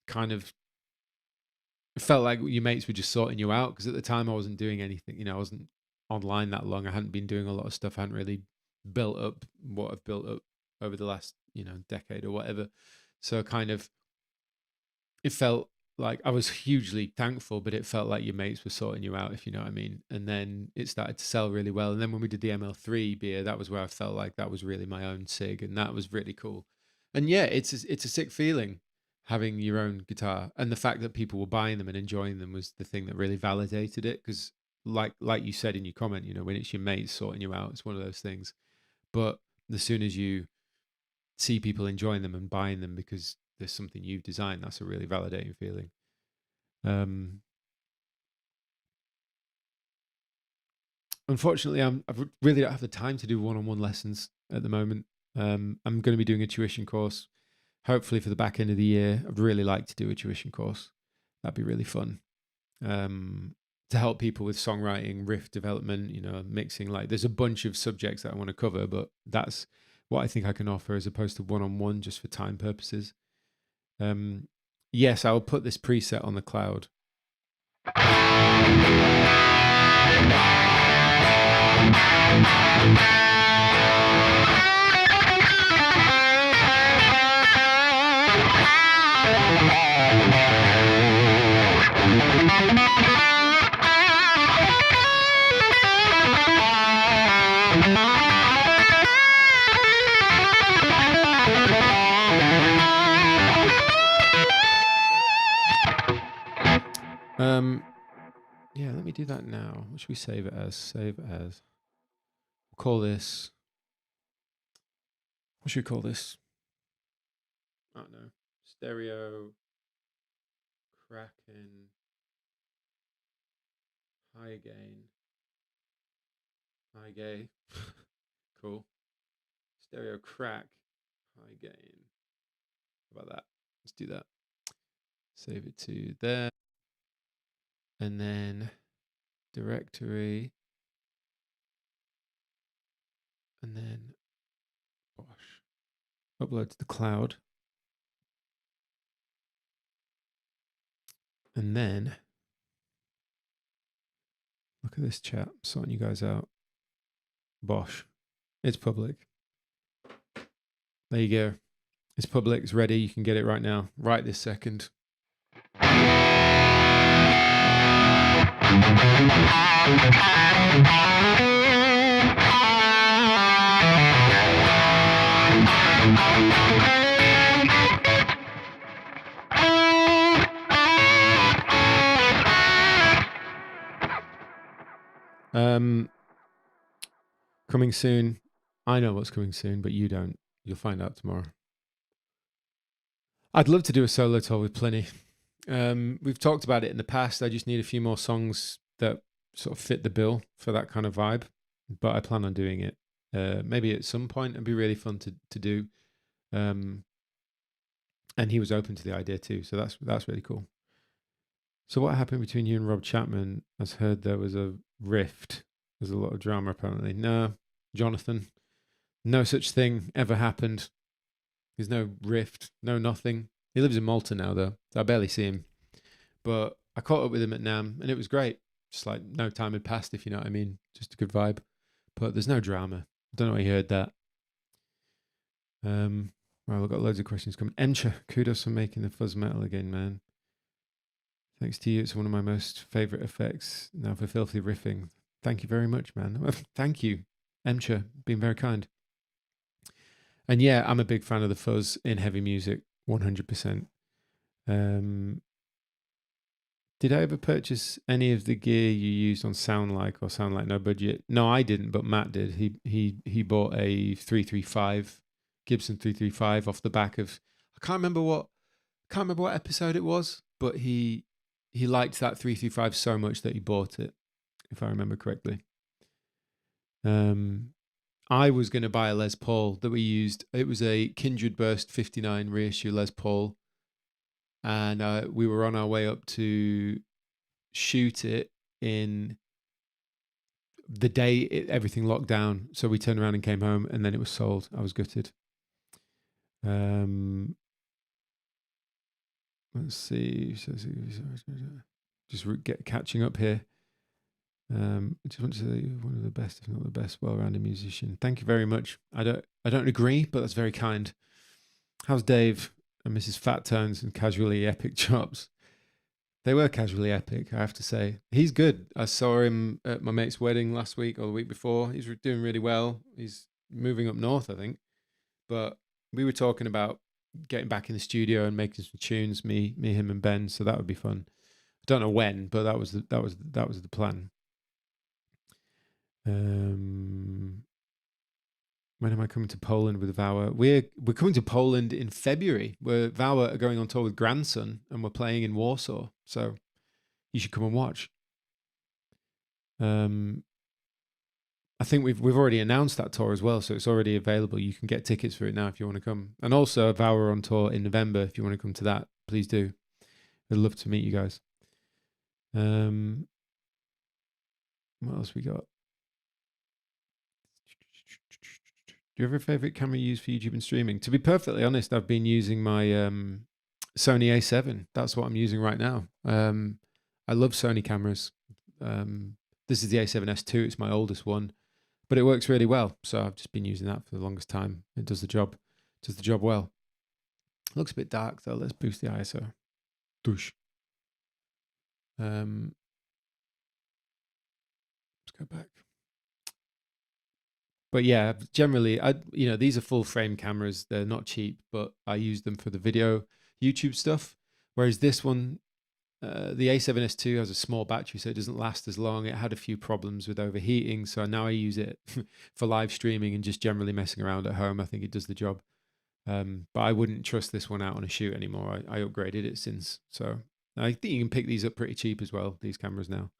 kind of, it felt like your mates were just sorting you out, because at the time I wasn't doing anything. You know, I wasn't online that long. I hadn't been doing a lot of stuff. I hadn't really built up what I've built up over the last, you know, decade or whatever. So kind of, it felt like I was hugely thankful, but it felt like your mates were sorting you out, if you know what I mean. And then it started to sell really well. And then when we did the ML3 beer, that was where I felt like that was really my own SIG, and that was really cool. And yeah, it's a sick feeling having your own guitar, and the fact that people were buying them and enjoying them was the thing that really validated it. Because like you said in your comment, you know, when it's your mates sorting you out, it's one of those things. But as soon as you see people enjoying them and buying them because there's something you've designed, that's a really validating feeling. Unfortunately, I really don't have the time to do one-on-one lessons at the moment. I'm going to be doing a tuition course, hopefully for the back end of the year. I'd really like to do a tuition course. That'd be really fun. To help people with songwriting, riff development, you know, mixing. Like, there's a bunch of subjects that I want to cover, but that's what I think I can offer as opposed to one-on-one, just for time purposes. Yes, I'll put this preset on the cloud. Yeah, let me do that now. What should we save it as? Save as. We'll call this. What should we call this? I don't know. Stereo Kraken high gain. High gain. Cool. Stereo crack high gain. How about that? Let's do that. Save it to there. And then directory. And then upload to the cloud. And then look at this chat, sorting you guys out. Bosh. It's public. There you go. It's public. It's ready. You can get it right now. Right this second. Coming soon. I know what's coming soon, but you don't. You'll find out tomorrow. I'd love to do a solo tour with Pliny. We've talked about it in the past. I just need a few more songs that sort of fit the bill for that kind of vibe, but I plan on doing it. Maybe at some point. It'd be really fun to do. And he was open to the idea too, so that's really cool. So what happened between you and Rob Chapman? I've heard there was a rift. There's a lot of drama apparently. No, Jonathan, no such thing ever happened. There's no rift, no nothing. He lives in Malta now though, so I barely see him. But I caught up with him at NAMM and it was great. Just like no time had passed, if you know what I mean. Just a good vibe. But there's no drama. I don't know why you heard that. Well, I've got loads of questions coming. Encha, kudos for making the fuzz metal again, man. Thanks to you, it's one of my most favourite effects. Now for filthy riffing. Thank you very much, man. Thank you, Emcha, being very kind. And yeah, I'm a big fan of the fuzz in heavy music, 100%. Did I ever purchase any of the gear you used on Sound Like or Sound Like No Budget? No, I didn't, but Matt did. He bought a 335, Gibson 335 off the back of, I can't remember what episode it was, but he liked that 335 so much that he bought it, if I remember correctly. I was going to buy a Les Paul that we used. It was a Kindred Burst 59 reissue Les Paul. And we were on our way up to shoot it in the day everything locked down. So we turned around and came home and then it was sold. I was gutted. Let's see. Just catching up here. I just want to say one of the best, if not the best, well-rounded musician. Thank you very much. I don't agree, but that's very kind. How's Dave and Mrs. Fat Tones and Casually Epic Chops? They were casually epic, I have to say. He's good. I saw him at my mate's wedding last week or the week before. He's doing really well. He's moving up north, I think. But we were talking about getting back in the studio and making some tunes, me, him, and Ben. So that would be fun. I don't know when, but that was the plan. When am I coming to Poland with vower? We're coming to Poland in February. vower are going on tour with Grandson, and we're playing in Warsaw. So you should come and watch. I think we've already announced that tour as well, so it's already available. You can get tickets for it now if you want to come. And also vower on tour in November. If you want to come to that, please do. I'd love to meet you guys. What else we got? Do you have a favorite camera you use for YouTube and streaming? To be perfectly honest, I've been using my Sony A7. That's what I'm using right now. I love Sony cameras. This is the A7S II. It's my oldest one, but it works really well. So I've just been using that for the longest time. It does the job. Does the job well. It looks a bit dark though. Let's boost the ISO. Douche. Let's go back. But yeah, generally, these are full frame cameras. They're not cheap, but I use them for the video YouTube stuff. Whereas this one, the A7S II has a small battery, so it doesn't last as long. It had a few problems with overheating, so now I use it for live streaming and just generally messing around at home. I think it does the job. But I wouldn't trust this one out on a shoot anymore. I upgraded it since, so I think you can pick these up pretty cheap as well, these cameras now.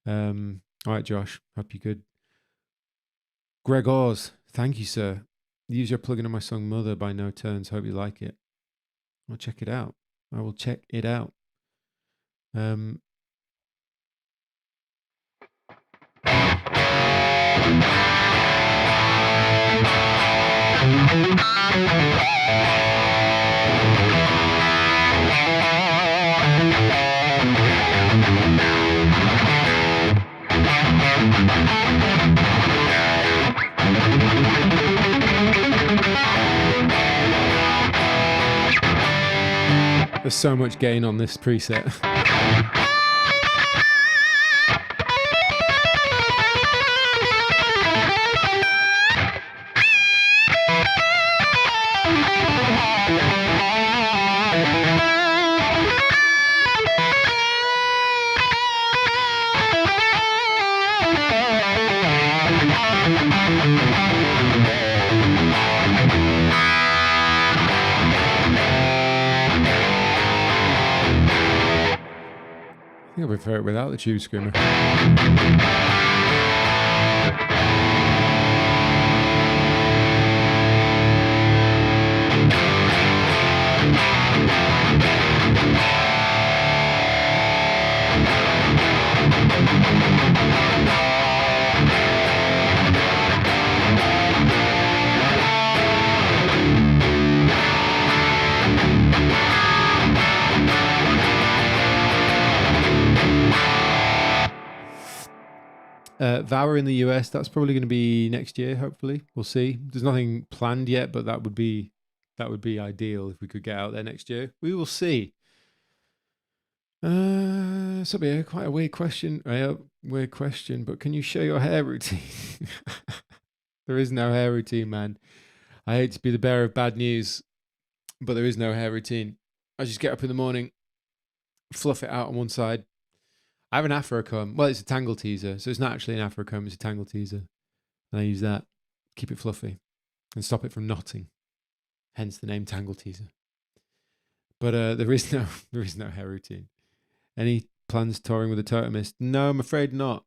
All right, Josh, hope you're good. Greg Oz, thank you, sir. Use your plugin on my song Mother by No Turns. Hope you like it. I'll check it out. I will check it out. There's so much gain on this preset. I prefer it without the tube screamer. Vower in the US, that's probably going to be next year, hopefully. We'll see. There's nothing planned yet, but that would be ideal if we could get out there next year. We will see. So be quite a weird question. Weird question, but can you show your hair routine? There is no hair routine, man. I hate to be the bearer of bad news, but there is no hair routine. I just get up in the morning, fluff it out on one side. I have an afro comb. Well, it's a tangle teaser, so it's not actually an afro comb, it's a tangle teaser. And I use that, keep it fluffy, and stop it from knotting. Hence the name tangle teaser. But there is no hair routine. Any plans touring with the Totemist? No, I'm afraid not.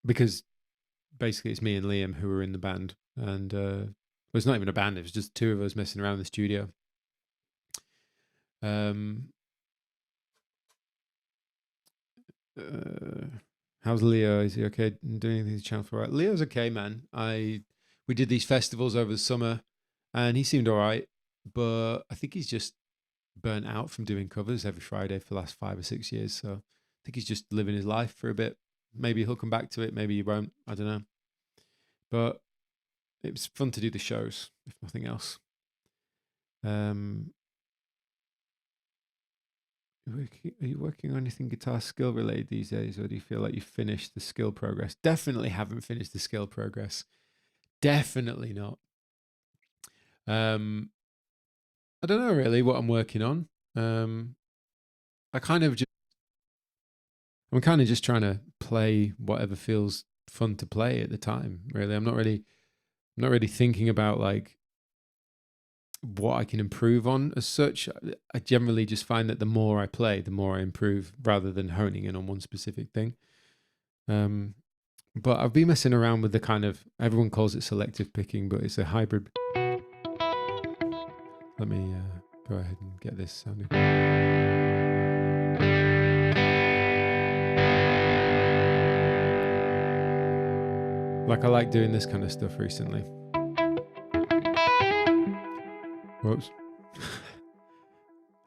Because basically it's me and Liam who were in the band, and well, it's not even a band, it was just two of us messing around in the studio. How's Leo? Is he okay doing anything to channel for? Right? Leo's okay, man. We did these festivals over the summer, and he seemed all right, but I think he's just burnt out from doing covers every Friday for the last 5 or 6 years. So I think he's just living his life for a bit. Maybe he'll come back to it. Maybe he won't. I don't know. But it was fun to do the shows, if nothing else. Are you working on anything guitar skill related these days, or do you feel like you've finished the skill progress? Definitely haven't finished the skill progress. Definitely not. I don't know really what I'm working on. I'm kind of just trying to play whatever feels fun to play at the time. Really, I'm not really thinking about like what I can improve on as such. I generally just find that the more I play, the more I improve, rather than honing in on one specific thing. But I've been messing around with the kind of, everyone calls it selective picking, but it's a hybrid. Let me go ahead and get this sounding. Like I like doing this kind of stuff recently. Whoops.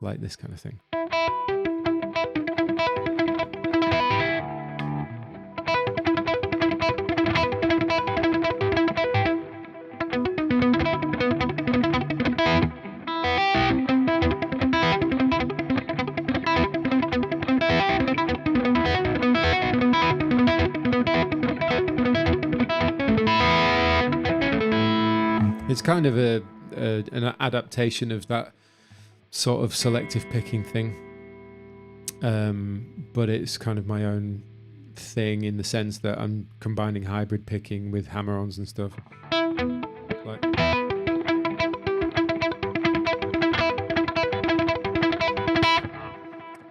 Like this kind of thing. It's kind of an adaptation of that sort of selective picking thing, but it's kind of my own thing in the sense that I'm combining hybrid picking with hammer-ons and stuff. Like,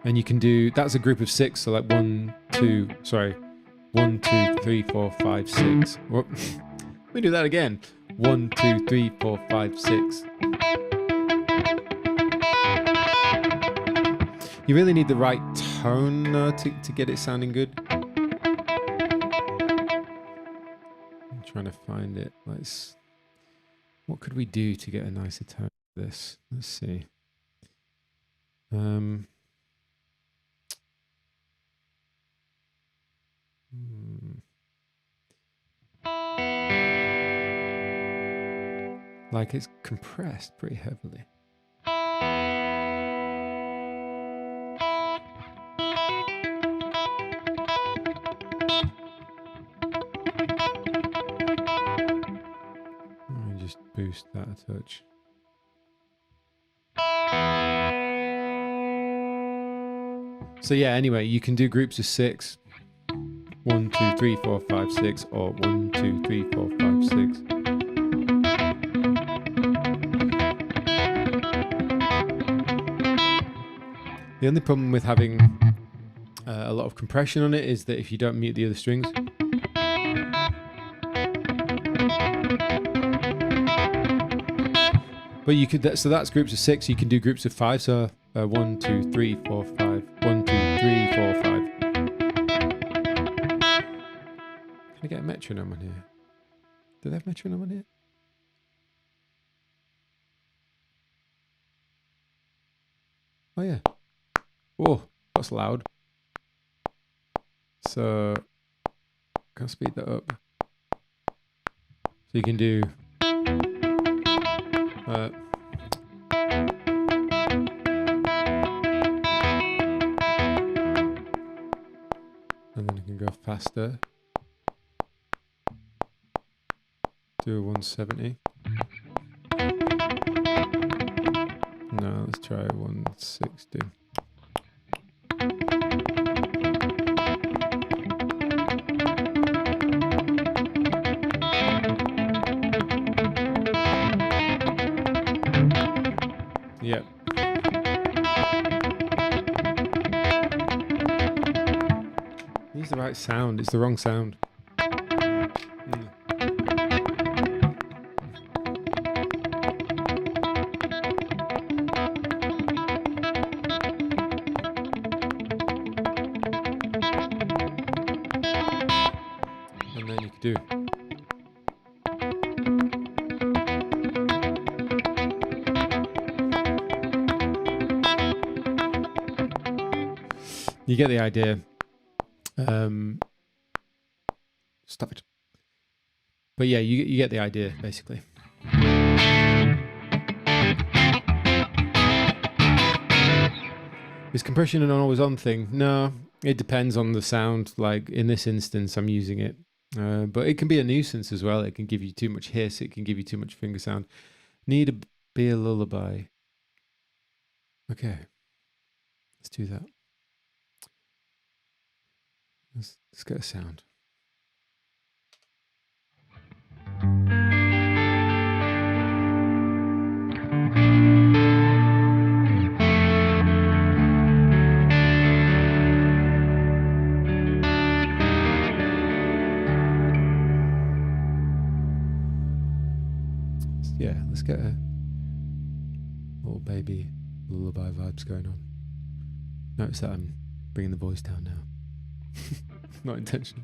and you can do, that's a group of 6, so like 1, 2, 3, 4, 5, 6. Whoop. Let me do that again. 1, 2, 3, 4, 5, 6. You really need the right tone to get it sounding good. I'm trying to find it. What could we do to get a nicer tone for this? Let's see. Like it's compressed pretty heavily. Let me just boost that a touch. So yeah, anyway, you can do groups of 6. 1, 2, 3, 4, 5, 6, or 1, 2, 3, 4, 5, 6. The only problem with having a lot of compression on it is that if you don't mute the other strings, but you could, so that's groups of 6. You can do groups of 5. So 1, 2, 3, 4, 5. 1, 2, 3, 4, 5. Can I get a metronome on here? Do they have metronome on here? Oh yeah. Whoa, that's loud. So can I speed that up? So you can do and then I can go faster. Do a 170. No, let's try 160. Yep. Use the right sound. It's the wrong sound. And then you could do. You get the idea. Stop it. But yeah, you get the idea, basically. Is compression an always on thing? No, it depends on the sound. Like in this instance, I'm using it. But it can be a nuisance as well. It can give you too much hiss. It can give you too much finger sound. Need a be a lullaby. Okay. Let's do that. Let's get a sound. Yeah, let's get a little baby lullaby vibes going on. Notice that I'm bringing the voice down now. Not intentional.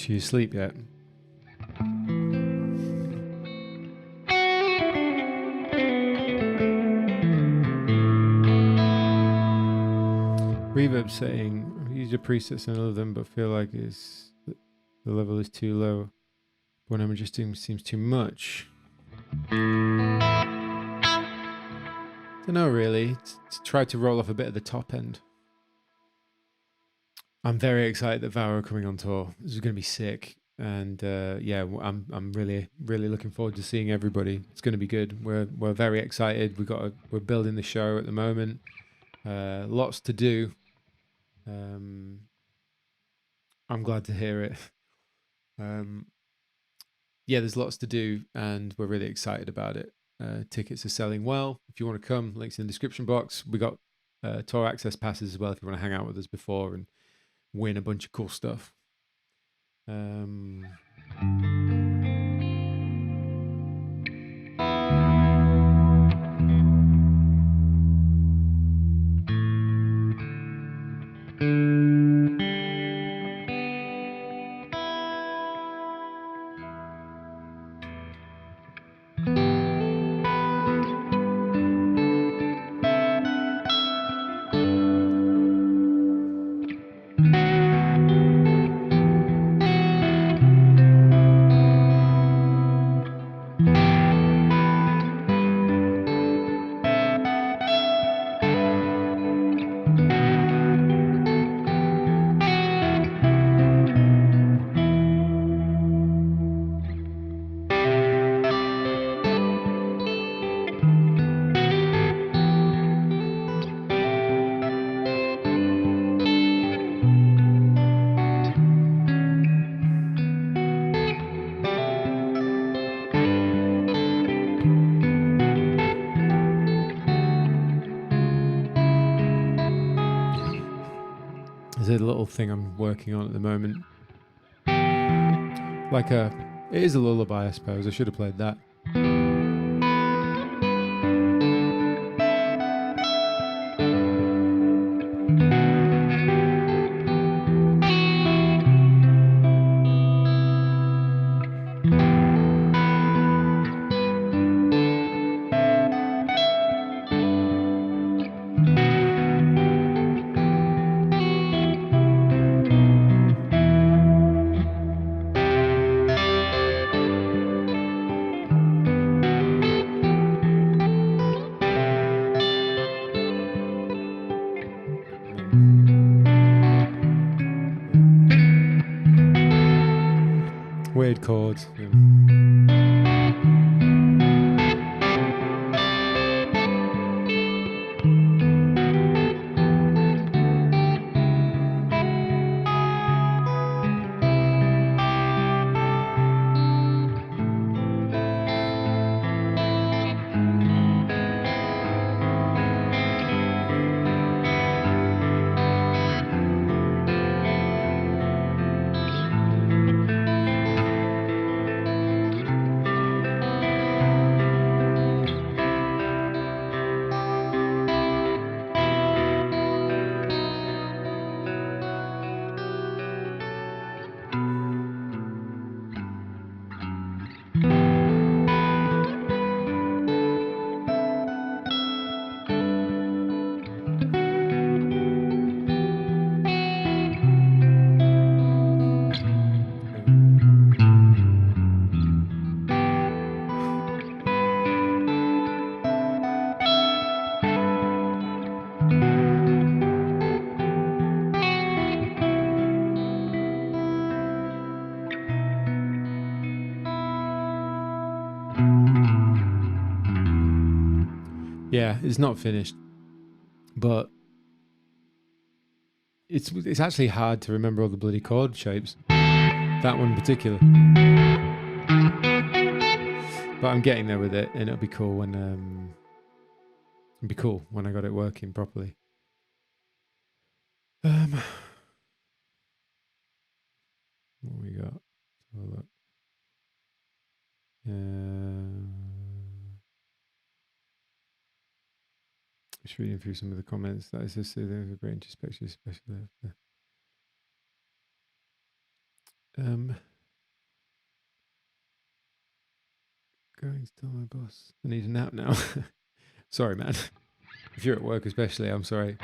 She asleep yet? Reverb saying, use your presets and all of them, but feel like the level is too low. When I'm adjusting seems too much. Don't know really. Try to roll off a bit at the top end. I'm very excited that vower are coming on tour. This is going to be sick, and yeah, I'm really looking forward to seeing everybody. It's going to be good. We're very excited. We're building the show at the moment. Lots to do. I'm glad to hear it. Yeah, there's lots to do, and we're really excited about it. Tickets are selling well. If you want to come, links in the description box. We got tour access passes as well if you want to hang out with us before and win a bunch of cool stuff. There's a little thing I'm working on at the moment. It is a lullaby, I suppose. I should have played that. Weird chords. Yeah. Yeah, it's not finished, but it's actually hard to remember all the bloody chord shapes. That one in particular. But I'm getting there with it, and it'll be cool when I got it working properly. What we got? Let's have a look. Just reading through some of the comments. That is just a great introspection, especially after. Going to tell my boss I need a nap now. Sorry, man. If you're at work especially, I'm sorry.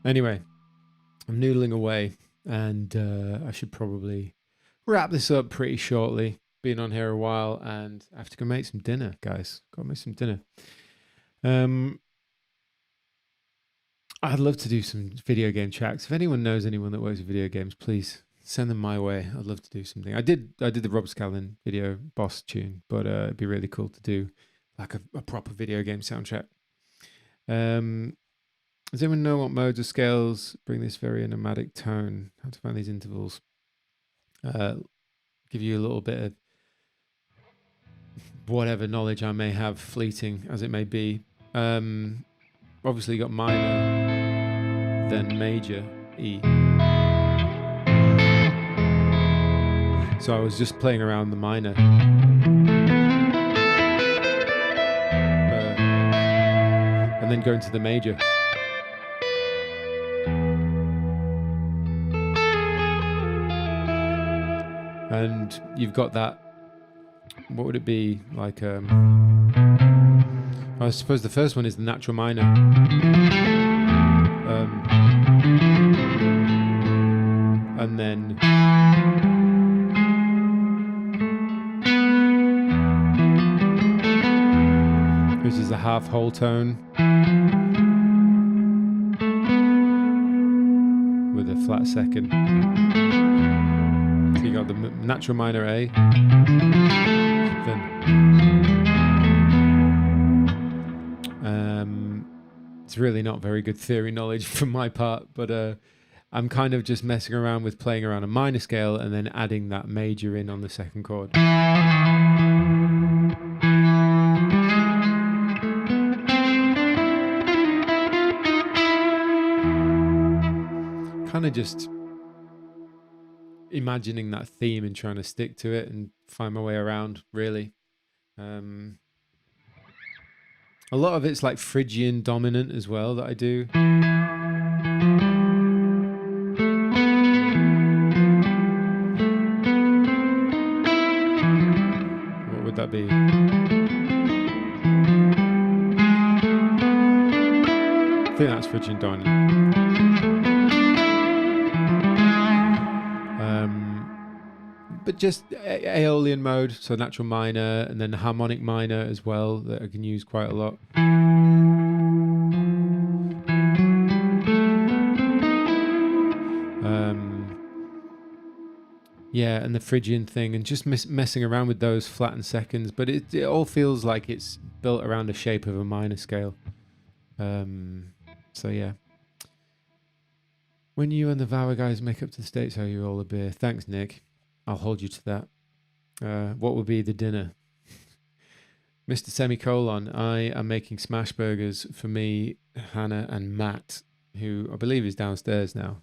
Anyway, I'm noodling away, and I should probably wrap this up pretty shortly. Been on here a while, and I have to go make some dinner, guys. Got to make some dinner. I'd love to do some video game tracks. If anyone knows anyone that works with video games, please send them my way. I'd love to do something. I did the Rob Scallon video boss tune, but it'd be really cool to do like a proper video game soundtrack. Does anyone know what modes or scales bring this very nomadic tone? How to find these intervals? Give you a little bit of whatever knowledge I may have, fleeting as it may be. Obviously, you got minor, then major E. So I was just playing around the minor. And then going to the major. And you've got that, what would it be? Like, I suppose the first one is the natural minor. And then which is a half whole tone with a flat second. So you got the natural minor A, then it's really not very good theory knowledge from my part, but I'm kind of just messing around with playing around a minor scale and then adding that major in on the second chord. Kind of just imagining that theme and trying to stick to it and find my way around, really. A lot of it's like Phrygian dominant as well that I do. What would that be? I think that's Phrygian dominant. But just Aeolian mode, so natural minor, and then harmonic minor as well, that I can use quite a lot. Yeah, and the Phrygian thing, and just messing around with those flattened seconds, but it all feels like it's built around the shape of a minor scale. So yeah. When you and the vower guys make up to the States, how you roll a beer. Thanks, Nick. I'll hold you to that. What will be the dinner? Mr. Semicolon, I am making smash burgers for me, Hannah, and Matt, who I believe is downstairs now.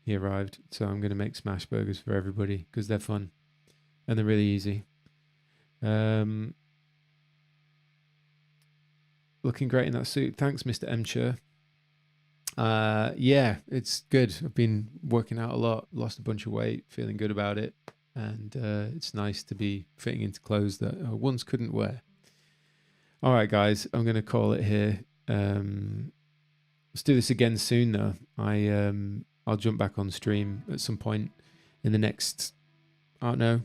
He arrived, so I'm going to make smash burgers for everybody because they're fun and they're really easy. Looking great in that suit. Thanks, Mr. Emcher. Yeah, it's good. I've been working out a lot, lost a bunch of weight, feeling good about it. And it's nice to be fitting into clothes that I once couldn't wear. All right, guys, I'm going to call it here. Let's do this again soon, though. I'll jump back on stream at some point in the next, I don't know,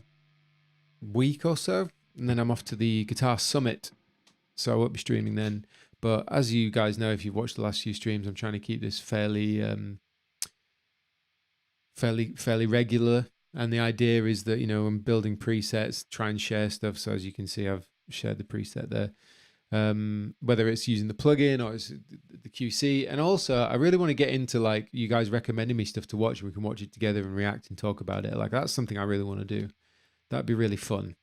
week or so. And then I'm off to the Guitar Summit. So I won't be streaming then. But as you guys know, if you've watched the last few streams, I'm trying to keep this fairly regular. And the idea is that, I'm building presets, try and share stuff. So as you can see, I've shared the preset there. Whether it's using the plugin or it's the QC. And also, I really want to get into like you guys recommending me stuff to watch. We can watch it together and react and talk about it. Like that's something I really want to do. That'd be really fun.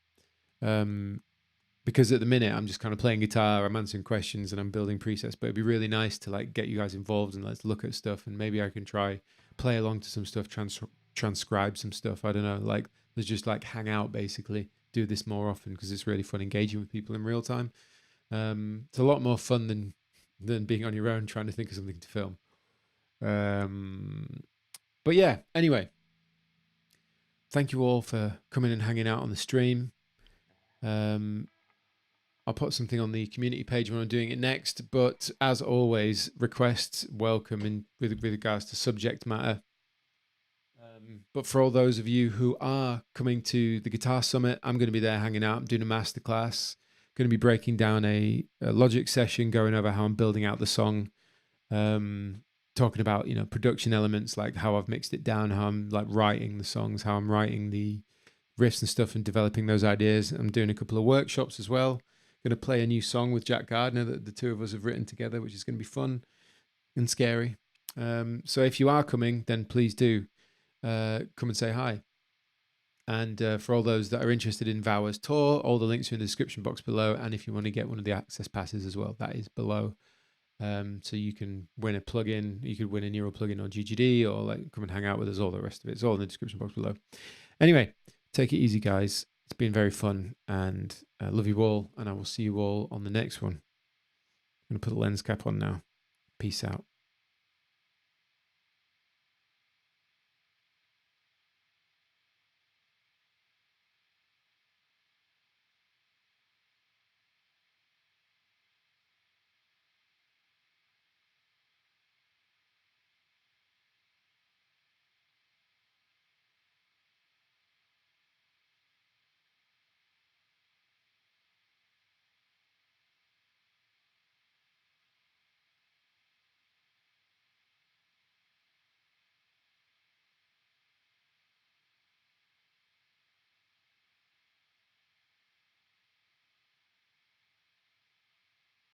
Because at the minute I'm just kind of playing guitar, I'm answering questions and I'm building presets, but it'd be really nice to like get you guys involved and let's look at stuff and maybe I can try play along to some stuff, transcribe some stuff. I don't know, like let's just like hang out basically, do this more often because it's really fun engaging with people in real time. It's a lot more fun than being on your own trying to think of something to film. But yeah, anyway, thank you all for coming and hanging out on the stream. I'll put something on the community page when I'm doing it next. But as always, requests welcome in with regards to subject matter. But for all those of you who are coming to the Guitar Summit, I'm going to be there hanging out. I'm doing a masterclass. Going to be breaking down a Logic session, going over how I'm building out the song. Talking about, production elements, like how I've mixed it down, how I'm like writing the songs, how I'm writing the riffs and stuff and developing those ideas. I'm doing a couple of workshops as well. Going to play a new song with Jack Gardner that the two of us have written together, which is going to be fun and scary. So if you are coming, then please do come and say hi. And for all those that are interested in Vower's tour, all the links are in the description box below. And if you want to get one of the access passes as well, that is below. So you can win a plugin. You could win a Neural plugin on GGD, or like come and hang out with us. All the rest of it. It's all in the description box below. Anyway, take it easy, guys. It's been very fun, and I love you all, and I will see you all on the next one. I'm going to put the lens cap on now. Peace out.